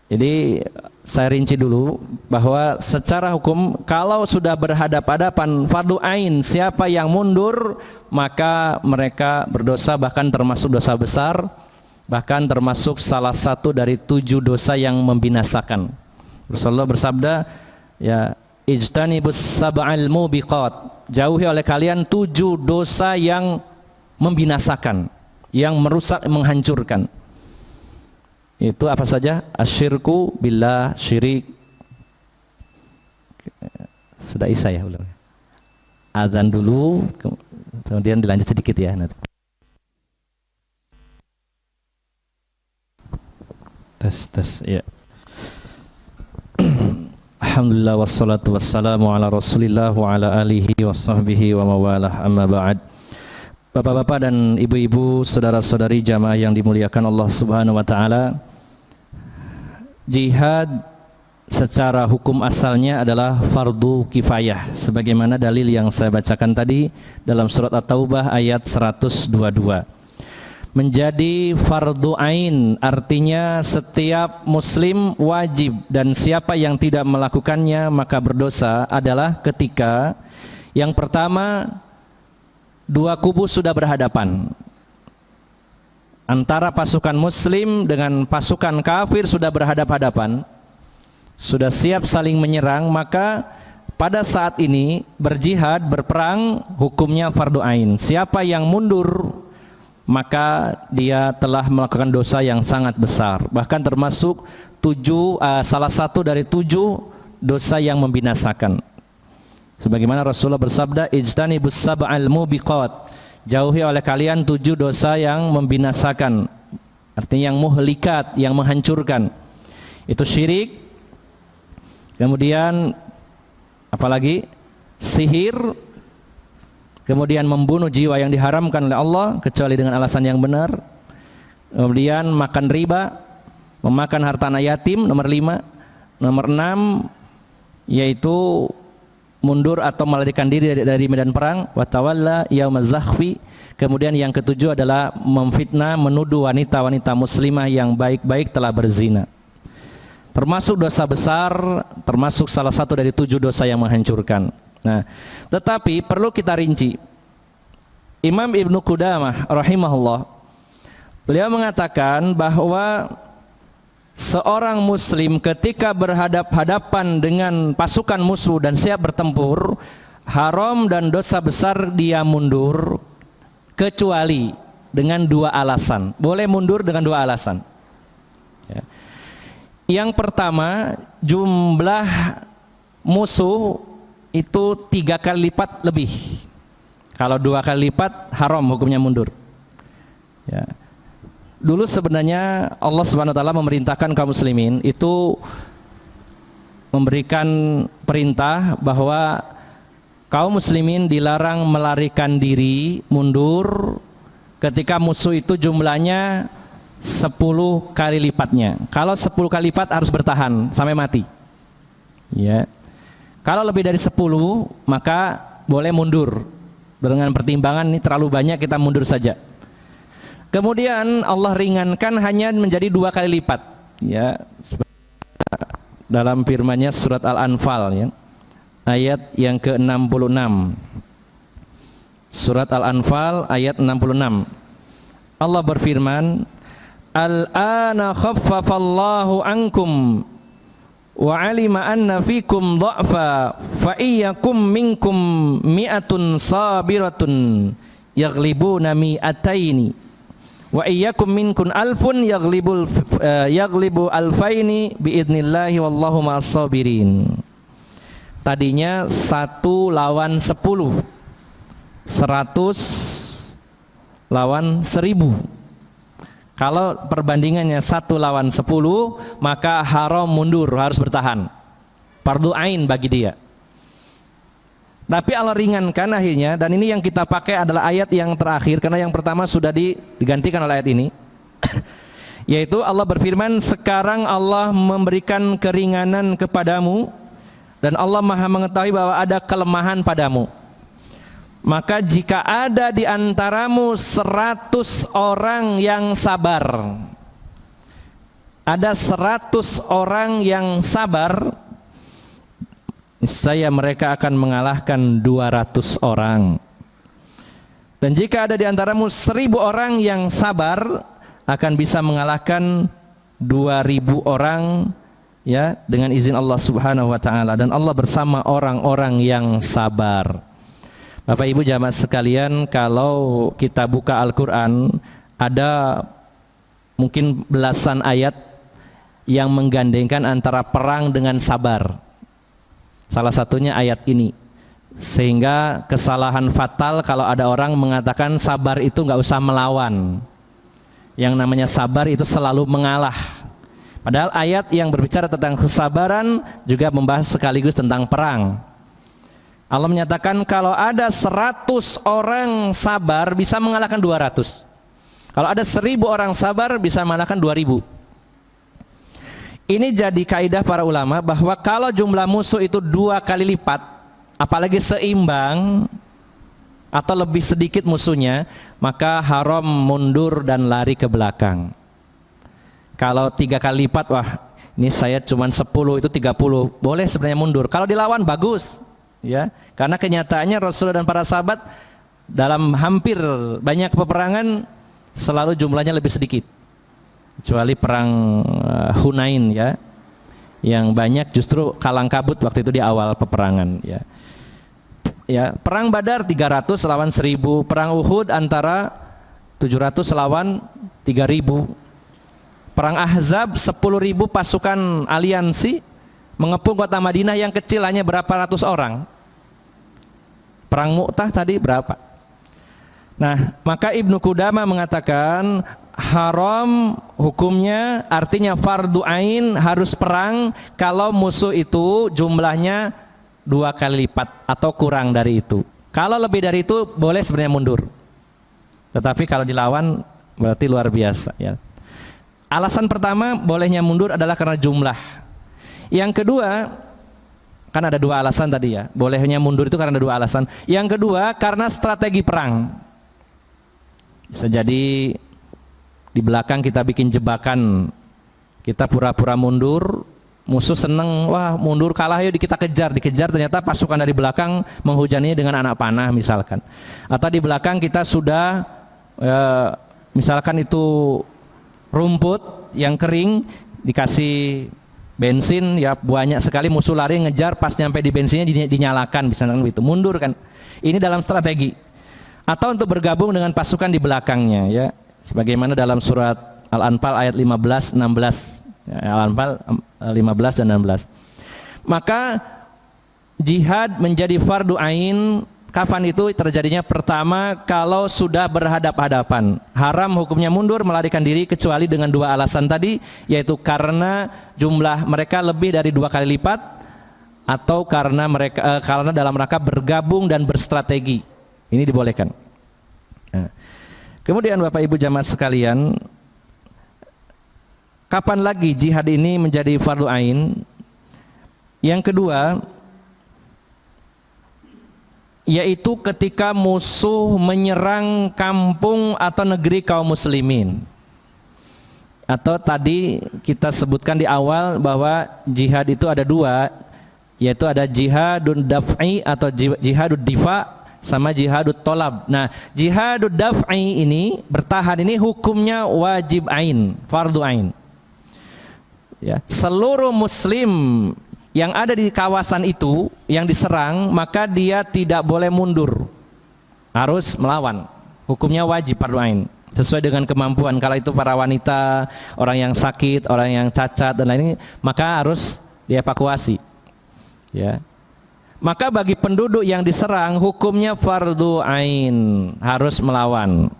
Jadi saya rinci dulu bahwa secara hukum kalau sudah berhadap-hadapan fardu ain, siapa yang mundur maka mereka berdosa, bahkan termasuk dosa besar, bahkan termasuk salah satu dari 7 dosa yang membinasakan. Rasulullah bersabda, ya ijtanibus sab'al mubiqat, jauhi oleh kalian 7 dosa yang membinasakan, yang merusak, menghancurkan. Itu apa saja? Asyirku billah, syirik. Sudah isya ya belum? Azan dulu, kemudian dilanjut sedikit ya nanti. Tes ya. Alhamdulillah wassalatu wassalamu ala Rasulillah wa ala alihi wa sahbihi wa mawalah, amma ba'd. Bapak-bapak dan ibu-ibu, saudara-saudari jamaah yang dimuliakan Allah Subhanahu wa taala, jihad secara hukum asalnya adalah fardu kifayah sebagaimana dalil yang saya bacakan tadi dalam surat At-Taubah ayat 122. Menjadi fardu ain artinya setiap muslim wajib, dan siapa yang tidak melakukannya maka berdosa adalah ketika yang pertama 2 kubu sudah berhadapan, antara pasukan muslim dengan pasukan kafir sudah berhadap-hadapan, sudah siap saling menyerang, maka pada saat ini berjihad, berperang hukumnya fardu ain. Siapa yang mundur maka dia telah melakukan dosa yang sangat besar, bahkan termasuk salah satu dari 7 dosa yang membinasakan. Sebagaimana Rasulullah bersabda, ijtanibus sab'al mubiqat, jauhi oleh kalian 7 dosa yang membinasakan, artinya yang muhlikat, yang menghancurkan. Itu syirik, kemudian apalagi sihir, kemudian membunuh jiwa yang diharamkan oleh Allah kecuali dengan alasan yang benar, kemudian makan riba, memakan harta anak yatim, nomor 5. Nomor 6 yaitu mundur atau melarikan diri dari medan perang, wa tawalla yaumaz zakhfi. Kemudian yang ke-7 adalah memfitnah, menuduh wanita-wanita muslimah yang baik-baik telah berzina. Termasuk dosa besar, termasuk salah satu dari 7 dosa yang menghancurkan. Nah, tetapi perlu kita rinci. Imam Ibnu Qudamah rahimahullah, beliau mengatakan bahwa seorang muslim ketika berhadap-hadapan dengan pasukan musuh dan siap bertempur, haram dan dosa besar dia mundur kecuali dengan 2 alasan. Boleh mundur dengan 2 alasan ya. Yang pertama, jumlah musuh itu 3 kali lipat lebih. Kalau 2 kali lipat haram hukumnya mundur ya. Dulu sebenarnya Allah Subhanahu wa taala memerintahkan kaum muslimin itu memberikan perintah bahwa kaum muslimin dilarang melarikan diri, mundur ketika musuh itu jumlahnya 10 kali lipatnya. Kalau 10 kali lipat harus bertahan sampai mati ya. Kalau lebih dari 10 maka boleh mundur dengan pertimbangan ini terlalu banyak, kita mundur saja. Kemudian Allah ringankan hanya menjadi 2 kali lipat ya, dalam firman-Nya surat Al-Anfal ya, ayat yang ke-66. Surat Al-Anfal ayat 66. Allah berfirman, al-ana khaffafallahu ankum wa alima anna fikum dha'fa fa iyyakum minkum mi'atun sabiratun yaghlibuna mi'ataini wa iyyakum minkun alfun yaghlibu alfaini biidnillahi wallahu ma'as sabirin. Tadinya 1 lawan 10, 100 lawan 1000. Kalau perbandingannya 1 lawan 10, maka haram mundur, harus bertahan, fardu ain bagi dia. Tapi Allah ringankan akhirnya, dan ini yang kita pakai adalah ayat yang terakhir karena yang pertama sudah digantikan oleh ayat ini. Yaitu Allah berfirman, sekarang Allah memberikan keringanan kepadamu dan Allah Maha mengetahui bahwa ada kelemahan padamu. Maka jika ada di antaramu 100 orang yang sabar, ada 100 orang yang sabar, niscaya mereka akan mengalahkan 200 orang. Dan jika ada di antaramu 1000 orang yang sabar, akan bisa mengalahkan 2000 orang, ya, dengan izin Allah Subhanahu wa taala. Dan Allah bersama orang-orang yang sabar. Bapak Ibu jamaah sekalian, kalau kita buka Al-Qur'an, ada mungkin belasan ayat yang menggandengkan antara perang dengan sabar. Salah satunya ayat ini. Sehingga kesalahan fatal kalau ada orang mengatakan sabar itu nggak usah melawan. Yang namanya sabar itu selalu mengalah. Padahal ayat yang berbicara tentang kesabaran juga membahas sekaligus tentang perang. Allah menyatakan kalau ada 100 orang sabar bisa mengalahkan 200. Kalau ada 1000 orang sabar bisa mengalahkan 2000. Ini jadi kaidah para ulama bahwa kalau jumlah musuh itu 2 kali lipat, apalagi seimbang atau lebih sedikit musuhnya, maka haram mundur dan lari ke belakang. Kalau 3 kali lipat, wah ini saya cuma 10, itu 30, boleh sebenarnya mundur. Kalau dilawan bagus, ya, karena kenyataannya Rasulullah dan para sahabat dalam hampir banyak peperangan selalu jumlahnya lebih sedikit, kecuali perang Hunain, ya, yang banyak justru kalang kabut waktu itu di awal peperangan, ya. Ya, perang Badar 300 lawan 1000, perang Uhud antara 700 lawan 3000, perang Ahzab 10.000 pasukan aliansi mengepung kota Madinah yang kecil hanya berapa ratus orang. Perang Mu'tah tadi berapa? Nah, maka Ibnu Qudamah mengatakan haram hukumnya, artinya fardu ain, harus perang kalau musuh itu jumlahnya 2 kali lipat atau kurang dari itu. Kalau lebih dari itu boleh sebenarnya mundur. Tetapi kalau dilawan berarti luar biasa, ya. Alasan pertama bolehnya mundur adalah karena jumlah. Yang kedua, kan ada 2 alasan tadi, ya. Bolehnya mundur itu karena 2 alasan. Yang kedua karena strategi perang. Bisa jadi di belakang kita bikin jebakan, kita pura-pura mundur, musuh seneng, wah mundur kalah, yuk kita kejar, dikejar, ternyata pasukan dari belakang menghujaninya dengan anak panah misalkan. Atau di belakang kita sudah misalkan itu rumput yang kering, dikasih bensin, ya banyak sekali, musuh lari ngejar, pas nyampe di bensinnya dinyalakan, misalkan begitu, mundur kan. Ini dalam strategi. Atau untuk bergabung dengan pasukan di belakangnya, ya, sebagaimana dalam surat Al-Anfal ayat 15, 16, Al-Anfal 15 dan 16. Maka jihad menjadi fardu ain kapan itu terjadinya? Pertama, kalau sudah berhadap-hadapan. Haram hukumnya mundur melarikan diri kecuali dengan 2 alasan tadi, yaitu karena jumlah mereka lebih dari 2 kali lipat, atau karena karena dalam rangka bergabung dan berstrategi. Ini dibolehkan. Nah, kemudian Bapak Ibu jamaah sekalian, kapan lagi jihad ini menjadi fardu ain? Yang kedua, yaitu ketika musuh menyerang kampung atau negeri kaum muslimin. Atau tadi kita sebutkan di awal bahwa jihad itu ada 2, yaitu ada jihadun daf'i atau jihadud difa sama jihadut tolab. Nah, jihadud daf'i ini, bertahan ini, hukumnya wajib ain, fardu ain. Ya, seluruh muslim yang ada di kawasan itu yang diserang, maka dia tidak boleh mundur, harus melawan. Hukumnya wajib fardu ain sesuai dengan kemampuan. Kalau itu para wanita, orang yang sakit, orang yang cacat dan lain-lain, maka harus dievakuasi, ya. Maka bagi penduduk yang diserang hukumnya fardu ain, harus melawan.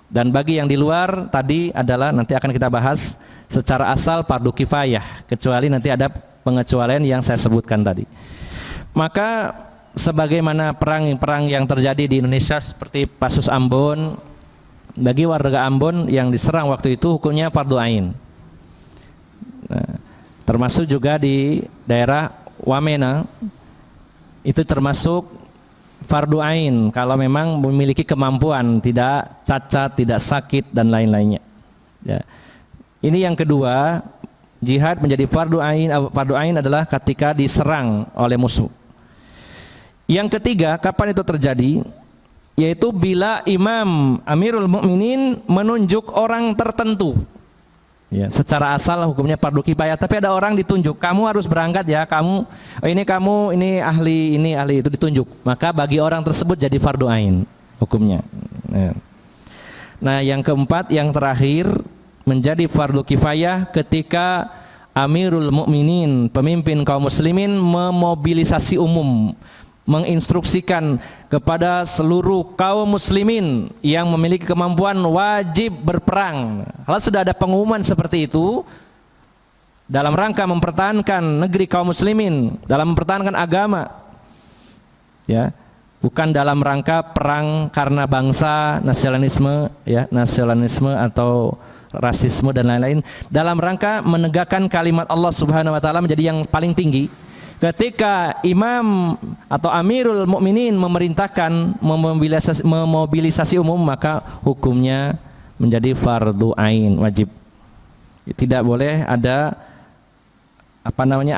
Dan bagi yang di luar tadi adalah, nanti akan kita bahas, secara asal fardu kifayah, kecuali nanti ada pengecualian yang saya sebutkan tadi. Maka sebagaimana perang yang terjadi di Indonesia seperti Kasus Ambon, bagi warga Ambon yang diserang waktu itu hukumnya fardu ain. Nah, termasuk juga di daerah Wamena, itu termasuk fardu ain kalau memang memiliki kemampuan, tidak cacat, tidak sakit dan lain-lainnya. Ya. Ini yang kedua, jihad menjadi fardu ain. Fardu ain adalah ketika diserang oleh musuh. Yang ketiga, kapan itu terjadi? Yaitu bila imam Amirul Mukminin menunjuk orang tertentu. Ya, secara asal hukumnya fardu kifayah, tapi ada orang ditunjuk, kamu harus berangkat ya, kamu ini ahli itu ditunjuk, maka bagi orang tersebut jadi fardu ain hukumnya. Nah, yang keempat, yang terakhir, menjadi fardu kifayah ketika Amirul Mukminin, pemimpin kaum muslimin, memobilisasi umum, menginstruksikan kepada seluruh kaum muslimin yang memiliki kemampuan wajib berperang. Kalau sudah ada pengumuman seperti itu dalam rangka mempertahankan negeri kaum muslimin, dalam mempertahankan agama, ya, bukan dalam rangka perang karena bangsa, nasionalisme, ya, nasionalisme atau rasisme dan lain-lain, dalam rangka menegakkan kalimat Allah Subhanahu wa taala menjadi yang paling tinggi. Ketika imam atau Amirul Mukminin memerintahkan memobilisasi umum, maka hukumnya menjadi fardu ain, wajib. Tidak boleh ada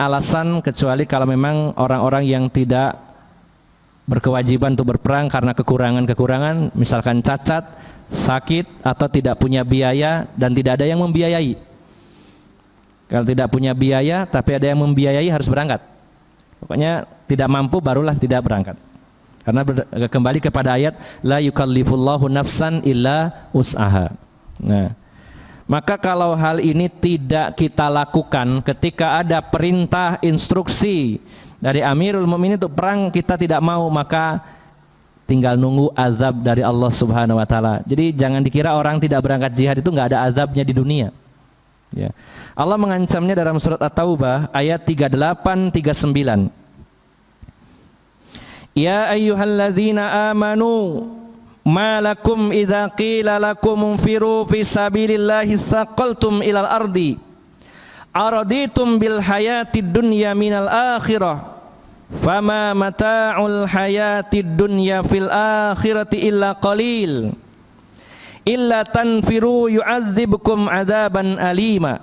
alasan kecuali kalau memang orang-orang yang tidak berkewajiban untuk berperang karena kekurangan-kekurangan, misalkan cacat, sakit, atau tidak punya biaya dan tidak ada yang membiayai. Kalau tidak punya biaya tapi ada yang membiayai, harus berangkat. Pokoknya tidak mampu barulah tidak berangkat. Karena kembali kepada ayat la yukallifullahu nafsan illa wus'aha. Nah, maka kalau hal ini tidak kita lakukan ketika ada perintah instruksi dari Amirul Mukminin untuk perang, kita tidak mau, maka tinggal nunggu azab dari Allah Subhanahu wa taala. Jadi jangan dikira orang tidak berangkat jihad itu enggak ada azabnya di dunia. Ya. Allah mengancamnya dalam surat At-Taubah ayat 38-39. Ya ayyuhalladzina amanu ma lakum idza qila lakum unfiru fi sabilillahi tsaqaltum ilal ardi araditum bil hayatid dunya minal akhirah fama mata'ul hayatid dunya fil akhirati illa qalil illa tanfiru yu'adzibkum adzaban alima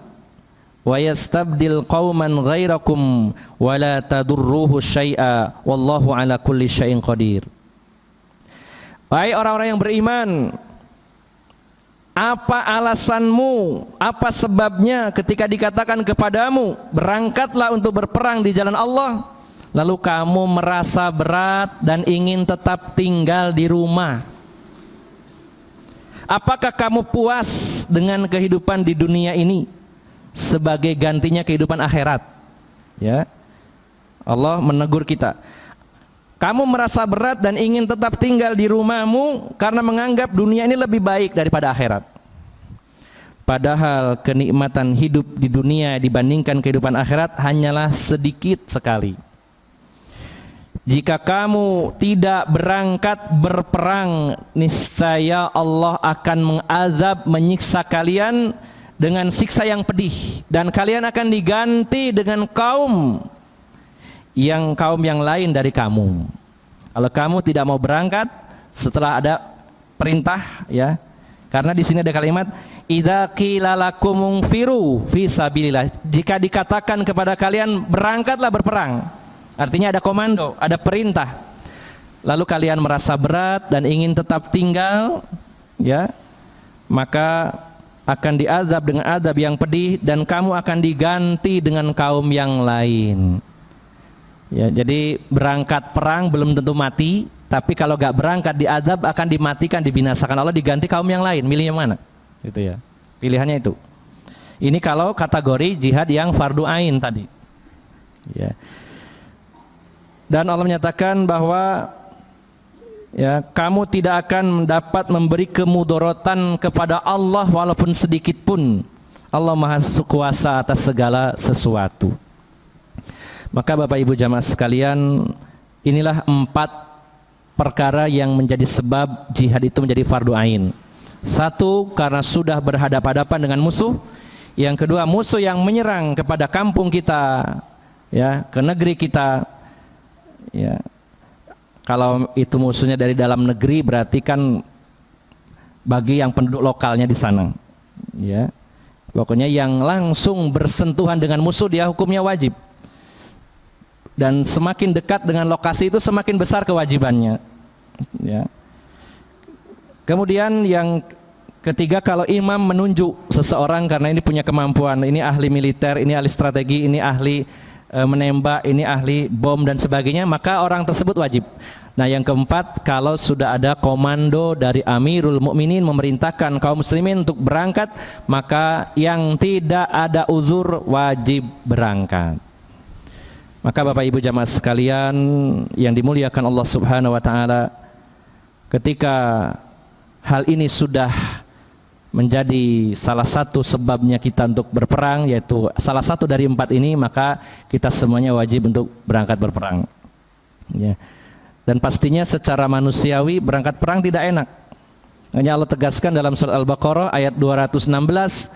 wa yastabdil qauman ghairakum wa la tadurruhu syai'a wallahu ala kulli syai'in qadir. Wahai orang-orang yang beriman, apa alasanmu, apa sebabnya ketika dikatakan kepadamu berangkatlah untuk berperang di jalan Allah, lalu kamu merasa berat dan ingin tetap tinggal di rumah? Apakah kamu puas dengan kehidupan di dunia ini sebagai gantinya kehidupan akhirat? Ya, Allah menegur kita. Kamu merasa berat dan ingin tetap tinggal di rumahmu karena menganggap dunia ini lebih baik daripada akhirat. Padahal kenikmatan hidup di dunia dibandingkan kehidupan akhirat hanyalah sedikit sekali. Jika kamu tidak berangkat berperang, niscaya Allah akan mengazab, menyiksa kalian dengan siksa yang pedih, dan kalian akan diganti dengan kaum yang lain dari kamu. Kalau kamu tidak mau berangkat setelah ada perintah, ya, karena di sini ada kalimat idza qila lakum unfiru fi sabilillah. Jika dikatakan kepada kalian berangkatlah berperang, artinya ada komando, ada perintah, lalu kalian merasa berat dan ingin tetap tinggal, ya, maka akan diazab dengan azab yang pedih dan kamu akan diganti dengan kaum yang lain. Ya, jadi berangkat perang belum tentu mati, tapi kalau gak berangkat diazab, akan dimatikan, dibinasakan Allah, diganti kaum yang lain. Milih yang mana? Gitu ya. Pilihannya itu. Ini kalau kategori jihad yang fardu ain tadi. Ya. Dan Allah menyatakan bahwa ya, kamu tidak akan dapat memberi kemudorotan kepada Allah walaupun sedikit pun. Allah Maha Kuasa atas segala sesuatu. Maka Bapak Ibu jamaah sekalian, inilah 4 perkara yang menjadi sebab jihad itu menjadi fardu ain. 1, karena sudah berhadapan-hadapan dengan musuh. Yang kedua, musuh yang menyerang kepada kampung kita, ya, ke negeri kita, ya. Kalau itu musuhnya dari dalam negeri berarti kan bagi yang penduduk lokalnya di sana. Ya. Pokoknya yang langsung bersentuhan dengan musuh dia hukumnya wajib. Dan semakin dekat dengan lokasi itu semakin besar kewajibannya. Ya. Kemudian yang ketiga, kalau imam menunjuk seseorang karena ini punya kemampuan, ini ahli militer, ini ahli strategi, ini ahli menembak, ini ahli bom dan sebagainya, maka orang tersebut wajib. Nah, yang keempat, kalau sudah ada komando dari Amirul Mukminin memerintahkan kaum muslimin untuk berangkat, maka yang tidak ada uzur wajib berangkat. Maka Bapak Ibu jamaah sekalian yang dimuliakan Allah Subhanahu wa taala, ketika hal ini sudah menjadi salah satu sebabnya kita untuk berperang, yaitu salah satu dari 4 ini, maka kita semuanya wajib untuk berangkat berperang. Ya. Dan pastinya secara manusiawi berangkat perang tidak enak. Hanya Allah tegaskan dalam surat Al-Baqarah ayat 216,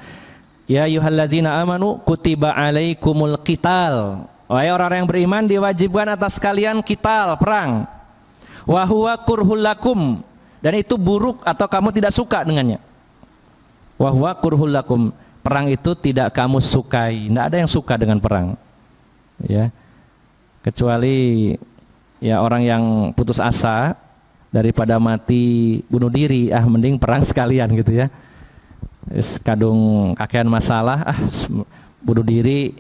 ya ayyuhalladzina amanu kutiba alaikumul qital. Wahai orang yang beriman, diwajibkan atas kalian qital, perang. Wa huwa kurhul lakum, dan itu buruk atau kamu tidak suka dengannya. Wa huwa kurhul lakum, perang itu tidak kamu sukai. Tidak ada yang suka dengan perang. Ya. Kecuali ya orang yang putus asa, daripada mati bunuh diri, mending perang sekalian gitu ya. Kadung kakean masalah, bunuh diri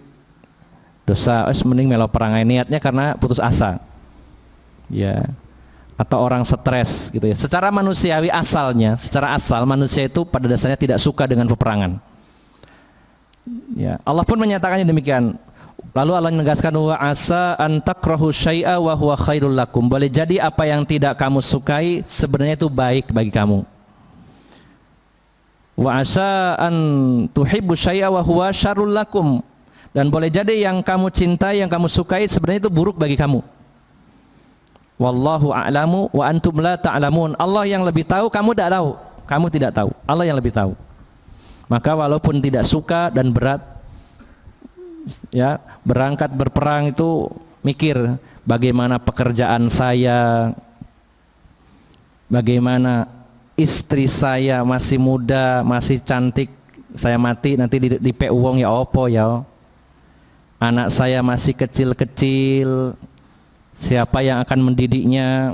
dosa, mending melo perang. Niatnya karena putus asa. Ya. Atau orang stres gitu ya. Secara manusiawi asalnya, secara asal manusia itu pada dasarnya tidak suka dengan peperangan. Ya, Allah pun menyatakannya demikian. Lalu Allah menegaskan, wa asa an takrahu syai'a wa huwa khairul lakum. Boleh jadi apa yang tidak kamu sukai sebenarnya itu baik bagi kamu. Wa asa an tuhibbu syai'a wa huwa syarrul lakum. Dan boleh jadi yang kamu cintai, yang kamu sukai sebenarnya itu buruk bagi kamu. Wallahu a'lamu wa antum la ta'lamun. Allah yang lebih tahu, kamu tidak tahu. Kamu tidak tahu. Allah yang lebih tahu. Maka walaupun tidak suka dan berat, ya, berangkat berperang itu mikir bagaimana pekerjaan saya, bagaimana istri saya masih muda, masih cantik, saya mati nanti di uang ya opo ya. Anak saya masih kecil-kecil, siapa yang akan mendidiknya?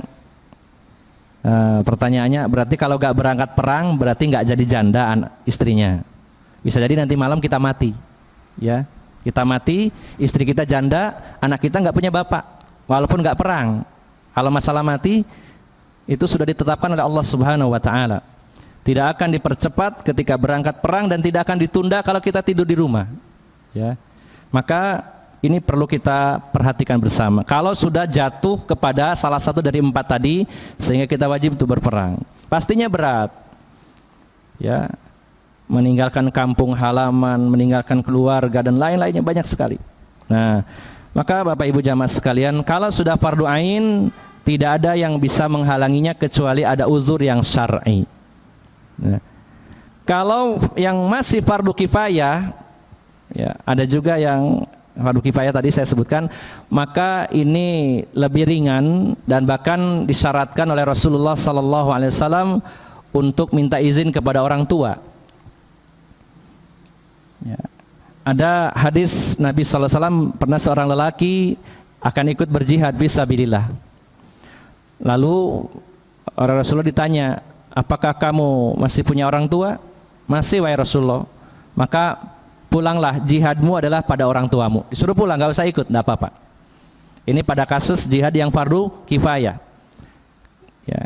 Pertanyaannya, berarti kalau gak berangkat perang berarti gak jadi janda istrinya. Bisa jadi nanti malam kita mati, ya. Kita mati, istri kita janda, anak kita gak punya bapak, walaupun gak perang. Kalau masalah mati itu sudah ditetapkan oleh Allah Subhanahu wa taala. Tidak akan dipercepat ketika berangkat perang dan tidak akan ditunda kalau kita tidur di rumah, ya. Maka ini perlu kita perhatikan bersama. Kalau sudah jatuh kepada salah satu dari 4 tadi, sehingga kita wajib untuk berperang, pastinya berat, ya, meninggalkan kampung halaman, meninggalkan keluarga dan lain-lainnya banyak sekali. Nah, maka Bapak Ibu jamaah sekalian, kalau sudah fardu ain, tidak ada yang bisa menghalanginya kecuali ada uzur yang syar'i. Nah, kalau yang masih fardu kifayah, ya, ada juga yang fardu kifayah tadi saya sebutkan, maka ini lebih ringan dan bahkan disyaratkan oleh Rasulullah sallallahu alaihi wasallam untuk minta izin kepada orang tua. Ya. Ada hadis Nabi sallallahu alaihi wasallam, pernah seorang lelaki akan ikut berjihad fisabilillah. Lalu orang Rasulullah ditanya, apakah kamu masih punya orang tua? Masih wahai Rasulullah. Maka pulanglah, jihadmu adalah pada orang tuamu. Disuruh pulang, gak usah ikut, tidak apa-apa. Ini pada kasus jihad yang fardu kifayah, ya.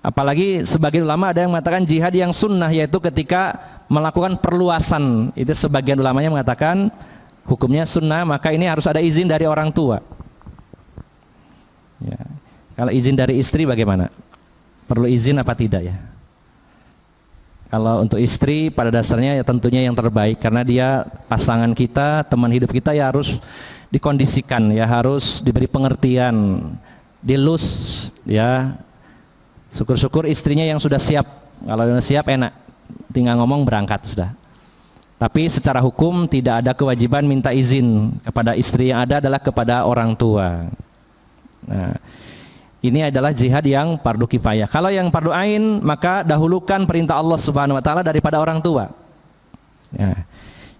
Apalagi sebagian ulama ada yang mengatakan jihad yang sunnah, yaitu ketika melakukan perluasan. Itu sebagian ulamanya mengatakan hukumnya sunnah, maka ini harus ada izin dari orang tua, ya. Kalau izin dari istri bagaimana? Perlu izin apa tidak, ya? Kalau untuk istri pada dasarnya ya tentunya yang terbaik, karena dia pasangan kita, teman hidup kita, ya harus dikondisikan, ya harus diberi pengertian, dilus, ya. Syukur-syukur istrinya yang sudah siap. Kalau sudah siap enak, tinggal ngomong berangkat sudah. Tapi secara hukum tidak ada kewajiban minta izin kepada istri, yang ada adalah kepada orang tua. Nah, Ini adalah jihad yang fardu kifayah. Kalau yang fardu ain, maka dahulukan perintah Allah Subhanahu wa taala daripada orang tua. Ya.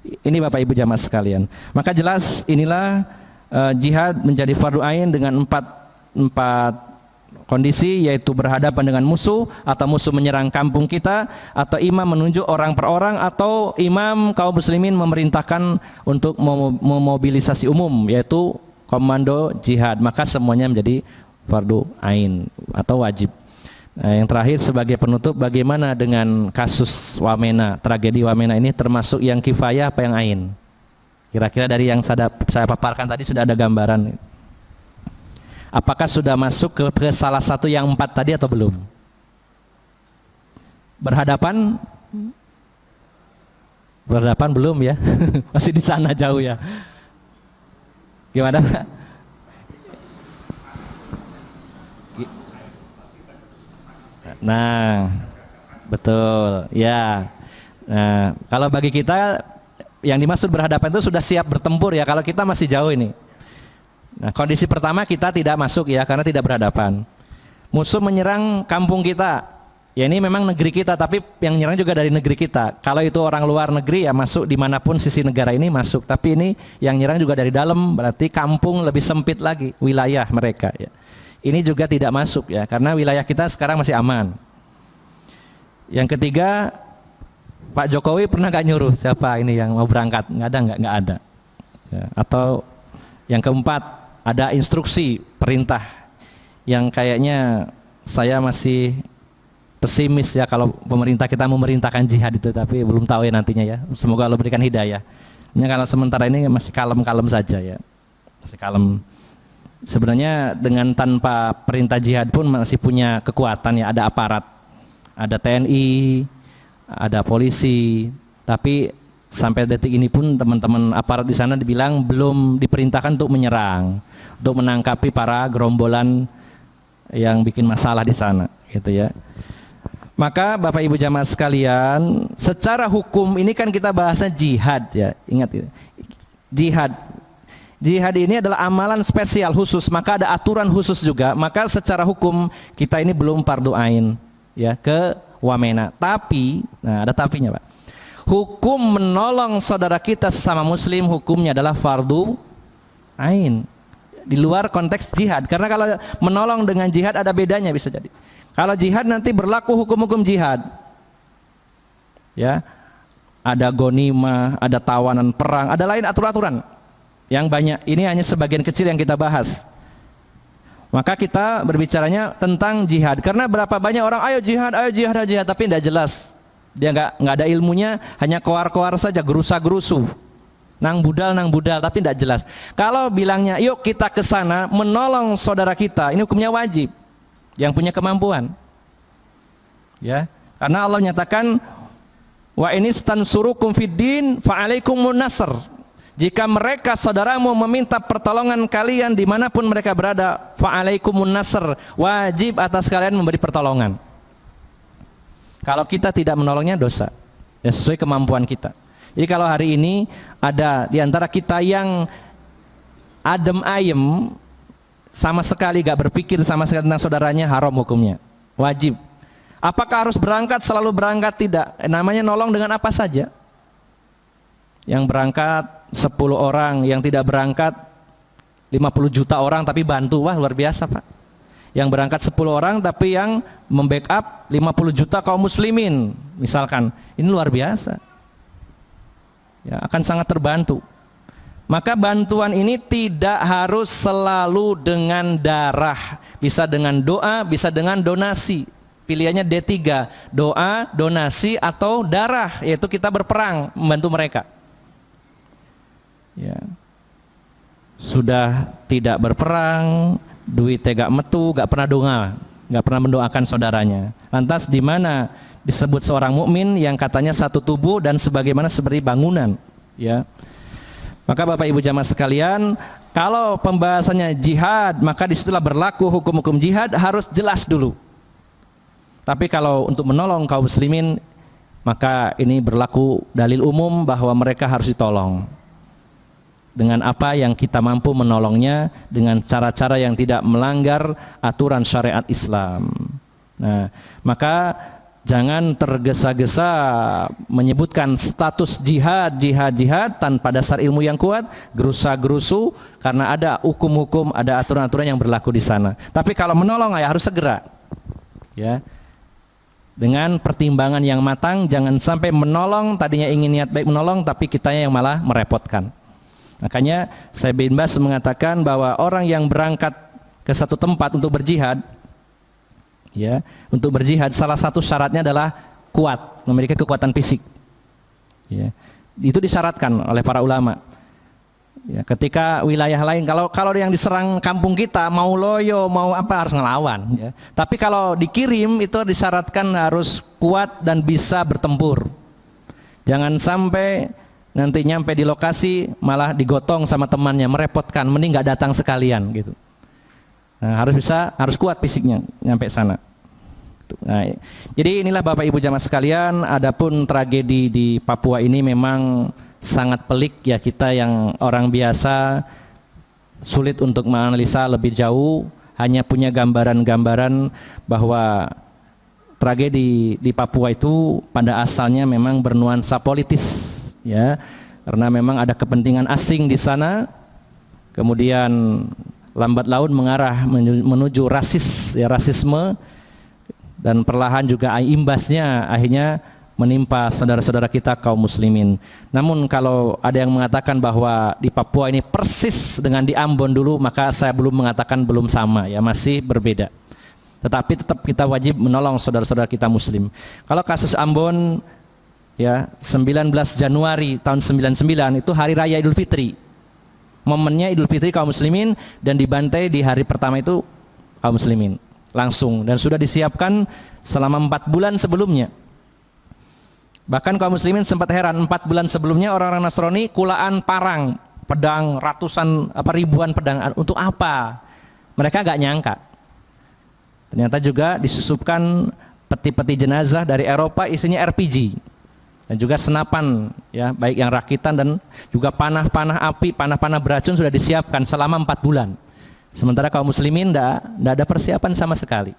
Ini Bapak Ibu jamaah sekalian. Maka jelas inilah jihad menjadi fardu ain dengan empat kondisi, yaitu berhadapan dengan musuh, atau musuh menyerang kampung kita, atau imam menunjuk orang per orang, atau imam kaum muslimin memerintahkan untuk memobilisasi umum, yaitu komando jihad. Maka semuanya menjadi fardu ain atau wajib. Nah, yang terakhir sebagai penutup, bagaimana dengan kasus Wamena, tragedi Wamena ini, termasuk yang kifayah apa yang ain? Kira-kira dari yang saya paparkan tadi sudah ada gambaran. Apakah sudah masuk ke salah satu yang 4 tadi atau belum? Berhadapan belum ya? Masih di sana jauh ya. Gimana Pak? Nah, betul, ya. Nah, kalau bagi kita yang dimaksud berhadapan itu sudah siap bertempur ya. Kalau kita masih jauh ini. Nah, kondisi pertama kita tidak masuk ya, karena tidak berhadapan. Musuh menyerang kampung kita. Ya ini memang negeri kita, tapi yang menyerang juga dari negeri kita. Kalau itu orang luar negeri ya masuk dimanapun sisi negara ini masuk. Tapi ini yang menyerang juga dari dalam, berarti kampung lebih sempit lagi wilayah mereka ya. Ini juga tidak masuk ya, karena wilayah kita sekarang masih aman. Yang ketiga, Pak Jokowi pernah gak nyuruh siapa ini yang mau berangkat? Nggak ada. Ya, atau yang keempat, ada instruksi perintah yang kayaknya saya masih pesimis ya kalau pemerintah kita memerintahkan jihad itu, tapi belum tahu ya nantinya ya. Semoga Allah berikan hidayah. Ini kalau sementara ini masih kalem-kalem saja ya, masih kalem. Sebenarnya dengan tanpa perintah jihad pun masih punya kekuatan ya, ada aparat, ada TNI, ada polisi, tapi sampai detik ini pun teman-teman aparat di sana dibilang belum diperintahkan untuk menyerang, untuk menangkapi para gerombolan yang bikin masalah di sana, gitu ya. Maka Bapak Ibu jamaah sekalian, secara hukum ini kan kita bahasnya jihad ya, ingat ya. Jihad ini adalah amalan spesial khusus, maka ada aturan khusus juga. Maka secara hukum kita ini belum fardu ain ya ke Wamena. Tapi, nah ada tapinya Pak. Hukum menolong saudara kita sesama muslim hukumnya adalah fardu ain. Di luar konteks jihad. Karena kalau menolong dengan jihad ada bedanya bisa jadi. Kalau jihad nanti berlaku hukum-hukum jihad. Ya. Ada gonimah, ada tawanan perang, ada lain aturan-aturan yang banyak. Ini hanya sebagian kecil yang kita bahas. Maka kita berbicaranya tentang jihad. Karena berapa banyak orang ayo jihad, tapi tidak jelas. Dia nggak ada ilmunya, hanya koar-koar saja, gerusa-gerusu. Nang budal, tapi tidak jelas. Kalau bilangnya, yuk kita ke sana menolong saudara kita, ini hukumnya wajib. Yang punya kemampuan. Ya, karena Allah nyatakan, wa inistansurukum fiddin fa'alaikumun nasr. Jika mereka saudaramu meminta pertolongan kalian dimanapun mereka berada, fa'alaikumun nasr, wajib atas kalian memberi pertolongan. Kalau kita tidak menolongnya dosa, ya sesuai kemampuan kita. Jadi kalau hari ini ada di antara kita yang adem ayem, sama sekali gak berpikir sama sekali tentang saudaranya, haram hukumnya, wajib. Apakah harus berangkat, selalu berangkat? Tidak. Namanya nolong dengan apa saja. Yang berangkat 10 orang, yang tidak berangkat 50 juta orang tapi bantu, wah luar biasa Pak. Yang berangkat 10 orang tapi yang membackup 50 juta kaum muslimin misalkan, ini luar biasa ya, akan sangat terbantu. Maka bantuan ini tidak harus selalu dengan darah, bisa dengan doa, bisa dengan donasi. Pilihannya D3, doa, donasi, atau darah, yaitu kita berperang membantu mereka. Ya. Sudah tidak berperang, duit gak metu, gak pernah doa, gak pernah mendoakan saudaranya. Lantas di mana disebut seorang mukmin yang katanya satu tubuh dan sebagaimana seperti bangunan, ya. Maka Bapak Ibu jamaah sekalian, kalau pembahasannya jihad, maka disitulah berlaku hukum-hukum jihad harus jelas dulu. Tapi kalau untuk menolong kaum muslimin, maka ini berlaku dalil umum bahwa mereka harus ditolong. dengan apa yang kita mampu menolongnya dengan cara-cara yang tidak melanggar aturan syariat Islam. Nah, maka jangan tergesa-gesa menyebutkan status jihad tanpa dasar ilmu yang kuat, gerusa-gerusu karena ada hukum-hukum, ada aturan-aturan yang berlaku di sana. Tapi kalau menolong ya harus segera. Ya. Dengan pertimbangan yang matang, jangan sampai menolong tadinya ingin niat baik menolong tapi kitanya yang malah merepotkan. Makanya saya bin Bas mengatakan bahwa orang yang berangkat ke satu tempat untuk berjihad, ya, untuk berjihad salah satu syaratnya adalah kuat, memiliki kekuatan fisik. Ya, itu disyaratkan oleh para ulama. Ya, ketika wilayah lain, kalau yang diserang kampung kita mau loyo mau apa harus ngelawan. Ya. Tapi kalau dikirim itu disyaratkan harus kuat dan bisa bertempur. Jangan sampai nanti nyampe di lokasi malah digotong sama temannya, merepotkan, mending nggak datang sekalian gitu. Nah, harus kuat fisiknya nyampe sana. Nah, jadi inilah Bapak Ibu jamaah sekalian, adapun tragedi di Papua ini memang sangat pelik ya, kita yang orang biasa sulit untuk menganalisa lebih jauh, hanya punya gambaran-gambaran bahwa tragedi di Papua itu pada asalnya memang bernuansa politis. Ya, karena memang ada kepentingan asing di sana, kemudian lambat laun mengarah menuju rasisme, dan perlahan juga imbasnya akhirnya menimpa saudara-saudara kita kaum muslimin. Namun kalau ada yang mengatakan bahwa di Papua ini persis dengan di Ambon dulu, maka saya belum mengatakan belum sama, ya masih berbeda. Tetapi tetap kita wajib menolong saudara-saudara kita muslim. Kalau kasus Ambon, ya 19 Januari tahun 99 itu hari raya Idul Fitri, momennya Idul Fitri kaum muslimin, dan dibantai di hari pertama itu kaum muslimin langsung, dan sudah disiapkan selama 4 bulan sebelumnya. Bahkan kaum muslimin sempat heran, 4 bulan sebelumnya orang-orang Nasrani kulaan parang, pedang, ribuan pedang, untuk apa? Mereka gak nyangka. Ternyata juga disusupkan peti-peti jenazah dari Eropa isinya RPG. Dan juga senapan, ya, baik yang rakitan dan juga panah-panah api, panah-panah beracun sudah disiapkan selama 4 bulan. Sementara kaum muslimin tidak ada persiapan sama sekali.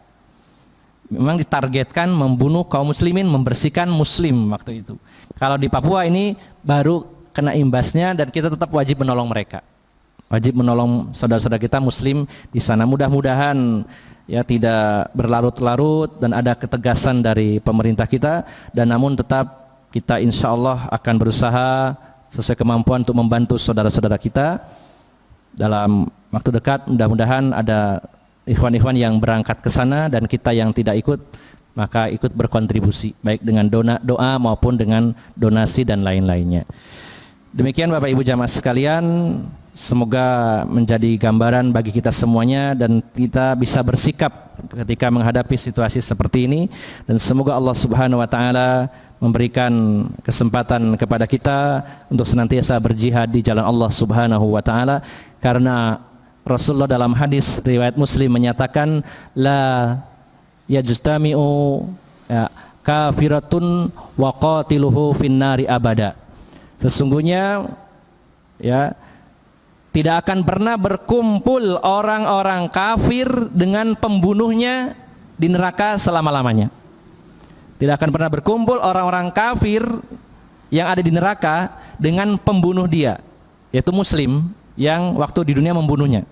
Memang ditargetkan membunuh kaum muslimin, membersihkan muslim waktu itu. Kalau di Papua ini baru kena imbasnya, dan kita tetap wajib menolong mereka. Wajib menolong saudara-saudara kita muslim di sana. Mudah-mudahan ya tidak berlarut-larut dan ada ketegasan dari pemerintah kita, dan namun tetap kita insya Allah akan berusaha sesuai kemampuan untuk membantu saudara-saudara kita. Dalam waktu dekat mudah-mudahan ada ikhwan-ikhwan yang berangkat ke sana, dan kita yang tidak ikut maka ikut berkontribusi baik dengan doa maupun dengan donasi dan lain-lainnya. Demikian Bapak Ibu jamaah sekalian, semoga menjadi gambaran bagi kita semuanya dan kita bisa bersikap ketika menghadapi situasi seperti ini, dan semoga Allah Subhanahu wa taala memberikan kesempatan kepada kita untuk senantiasa berjihad di jalan Allah Subhanahu wa taala, karena Rasulullah dalam hadis riwayat Muslim menyatakan la yajtami'u kafiratun wa qatiluhu finnari abada. Sesungguhnya ya tidak akan pernah berkumpul orang-orang kafir dengan pembunuhnya di neraka selama-lamanya. Tidak akan pernah berkumpul orang-orang kafir yang ada di neraka dengan pembunuh dia, yaitu muslim yang waktu di dunia membunuhnya.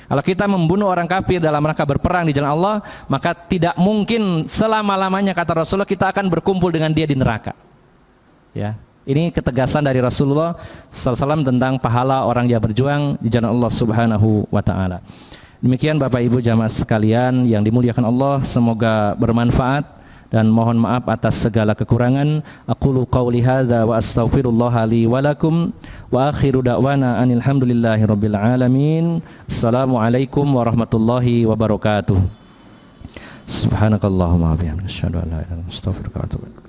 Kalau kita membunuh orang kafir dalam rangka berperang di jalan Allah, maka tidak mungkin selama-lamanya, kata Rasulullah, kita akan berkumpul dengan dia di neraka. Ya, ini ketegasan dari Rasulullah SAW tentang pahala orang yang berjuang di jalan Allah Subhanahu wa taala. Demikian Bapak Ibu jamaah sekalian yang dimuliakan Allah, semoga bermanfaat. Dan mohon maaf atas segala kekurangan. Aqulu qawli hadza wa astaghfirullah li wa lakum wa akhiru da'wana anil hamdulillahi rabbil alamin. Assalamualaikum warahmatullahi wabarakatuh. Subhanakallahumma wa bihamdika asyhadu an la ilaha illa anta astaghfiruka wa atubu ilaik.